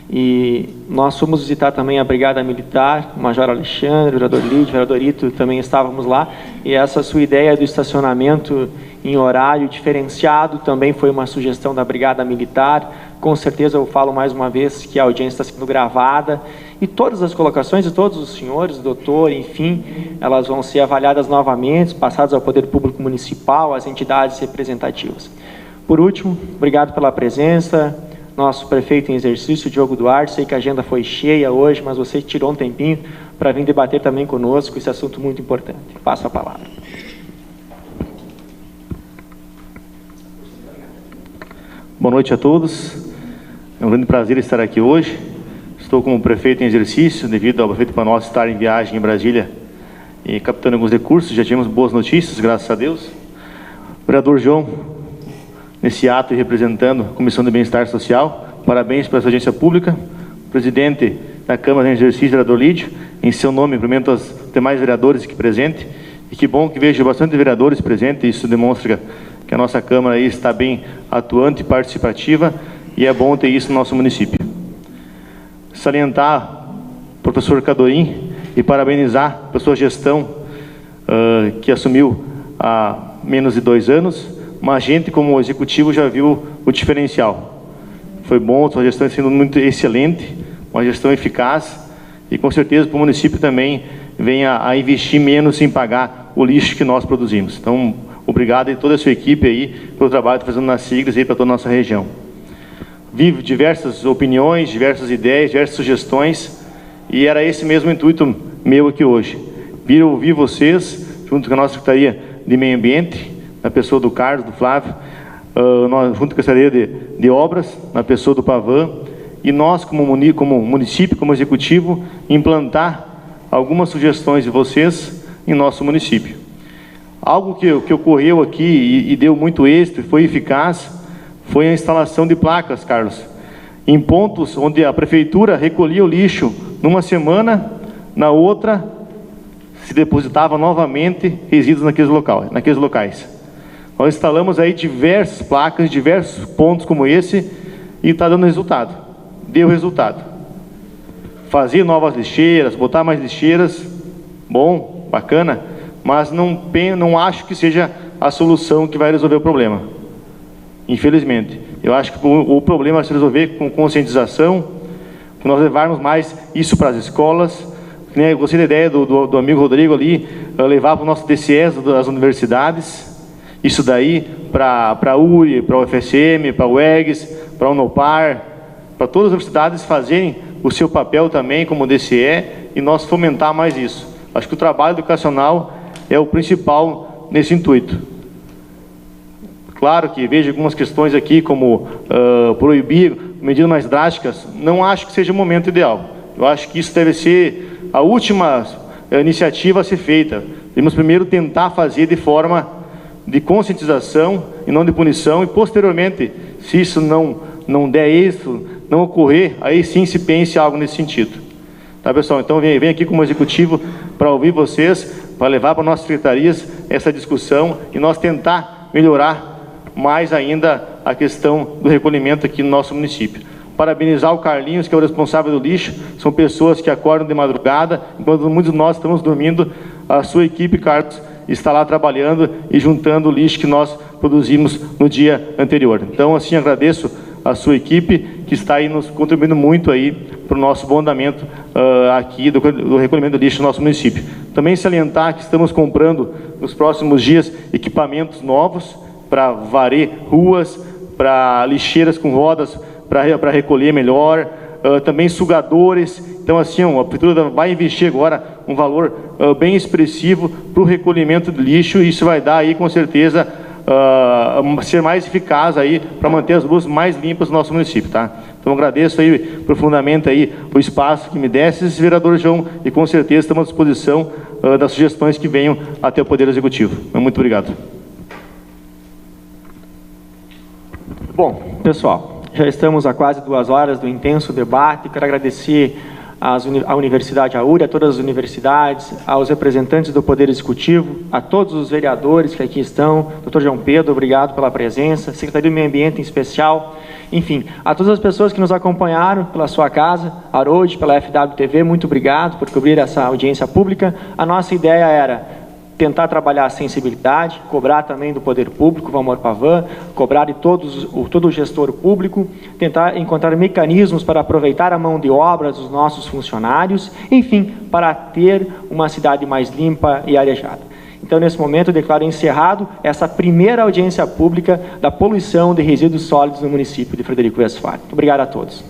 E nós fomos visitar também a Brigada Militar, o Major Alexandre, o vereador Lídio, o vereador Ito, também estávamos lá, e essa sua ideia do estacionamento em horário diferenciado também foi uma sugestão da Brigada Militar. Com certeza eu falo mais uma vez que a audiência está sendo gravada, e todas as colocações de todos os senhores, doutor, enfim, elas vão ser avaliadas novamente, passadas ao Poder Público Municipal, às entidades representativas. Por último, obrigado pela presença. Nosso prefeito em exercício, Diogo Duarte, sei que a agenda foi cheia hoje, mas você tirou um tempinho para vir debater também conosco esse assunto muito importante. Passo a palavra. Boa noite a todos. É um grande prazer estar aqui hoje. Estou como prefeito em exercício, devido ao prefeito Panócio estar em viagem em Brasília e captando alguns recursos. Já tivemos boas notícias, graças a Deus. O vereador João, nesse ato e representando a Comissão de Bem-Estar Social, parabéns pela sua audiência pública. O presidente da Câmara em exercício, vereador Lídio, em seu nome, cumprimento aos demais vereadores aqui presentes. E que bom que vejo bastante vereadores presentes, isso demonstra que a nossa Câmara aí está bem atuante e participativa, e é bom ter isso no nosso município. Salientar o professor Cadorim e parabenizar pela sua gestão que assumiu há menos de 2 anos, mas a gente, como executivo, já viu o diferencial. Foi bom, sua gestão sendo muito excelente, uma gestão eficaz, e com certeza para o município também venha a investir menos em pagar o lixo que nós produzimos. Então, obrigado a toda a sua equipe aí pelo trabalho que está fazendo nas siglas aí para toda a nossa região. Vi diversas opiniões, diversas ideias, diversas sugestões, e era esse mesmo intuito meu aqui hoje. Vir ouvir vocês, junto com a nossa Secretaria de Meio Ambiente, na pessoa do Carlos, do Flávio, junto com a Secretaria de Obras, na pessoa do Pavan, e nós, como município, como executivo, implantar algumas sugestões de vocês em nosso município. Algo que ocorreu aqui e deu muito êxito e foi eficaz, foi a instalação de placas, Carlos, em pontos onde a prefeitura recolhia o lixo numa semana, na outra se depositava novamente resíduos naqueles locais. Nós instalamos aí diversas placas, diversos pontos como esse, e está dando resultado. Deu resultado. Fazer novas lixeiras, botar mais lixeiras, bom, bacana, mas não acho que seja a solução que vai resolver o problema. Infelizmente. Eu acho que o problema vai se resolver com conscientização, com nós levarmos mais isso para as escolas. Eu gostei da ideia do amigo Rodrigo ali, levar para o nosso DCS das universidades, isso daí para a URI, para a UFSM, para a UEGS, para a UNOPAR, para todas as universidades fazerem o seu papel também como DCE e nós fomentar mais isso. Acho que o trabalho educacional é o principal nesse intuito. Claro que vejo algumas questões aqui como proibir medidas mais drásticas, não acho que seja o momento ideal. Eu acho que isso deve ser a última iniciativa a ser feita. Devemos primeiro tentar fazer de forma de conscientização e não de punição, e posteriormente, se isso não der êxito, não ocorrer, aí sim se pense algo nesse sentido. Tá, pessoal? Então vem aqui como executivo para ouvir vocês, para levar para nossas secretarias essa discussão e nós tentar melhorar mais ainda a questão do recolhimento aqui no nosso município. Parabenizar o Carlinhos, que é o responsável do lixo, são pessoas que acordam de madrugada, enquanto muitos de nós estamos dormindo, a sua equipe, Carlos, está lá trabalhando e juntando o lixo que nós produzimos no dia anterior. Então, assim, agradeço a sua equipe, que está aí nos contribuindo muito aí para o nosso bom andamento aqui do recolhimento do lixo no nosso município. Também salientar que estamos comprando, nos próximos dias, equipamentos novos para varrer ruas, para lixeiras com rodas, para recolher melhor, também sugadores. Então, assim, a prefeitura vai investir agora um valor bem expressivo para o recolhimento de lixo, e isso vai dar aí, com certeza, ser mais eficaz aí para manter as ruas mais limpas do nosso município, tá? Então, Então agradeço aí profundamente aí o espaço que me desse, vereador João, e com certeza estamos à disposição das sugestões que venham até o Poder Executivo. Muito obrigado. Bom, pessoal, já estamos a quase 2 horas do intenso debate. Quero agradecer à Universidade AURI, a todas as universidades, aos representantes do Poder Executivo, a todos os vereadores que aqui estão, Dr. João Pedro, obrigado pela presença, Secretaria do Meio Ambiente em especial, enfim, a todas as pessoas que nos acompanharam pela sua casa, Harolde, pela FWTV, muito obrigado por cobrir essa audiência pública. A nossa ideia era tentar trabalhar a sensibilidade, cobrar também do poder público, Valmor Pavan, cobrar de todo o gestor público, tentar encontrar mecanismos para aproveitar a mão de obra dos nossos funcionários, enfim, para ter uma cidade mais limpa e arejada. Então, nesse momento, eu declaro encerrado essa primeira audiência pública da poluição de resíduos sólidos no município de Frederico Westphalen. Muito obrigado a todos.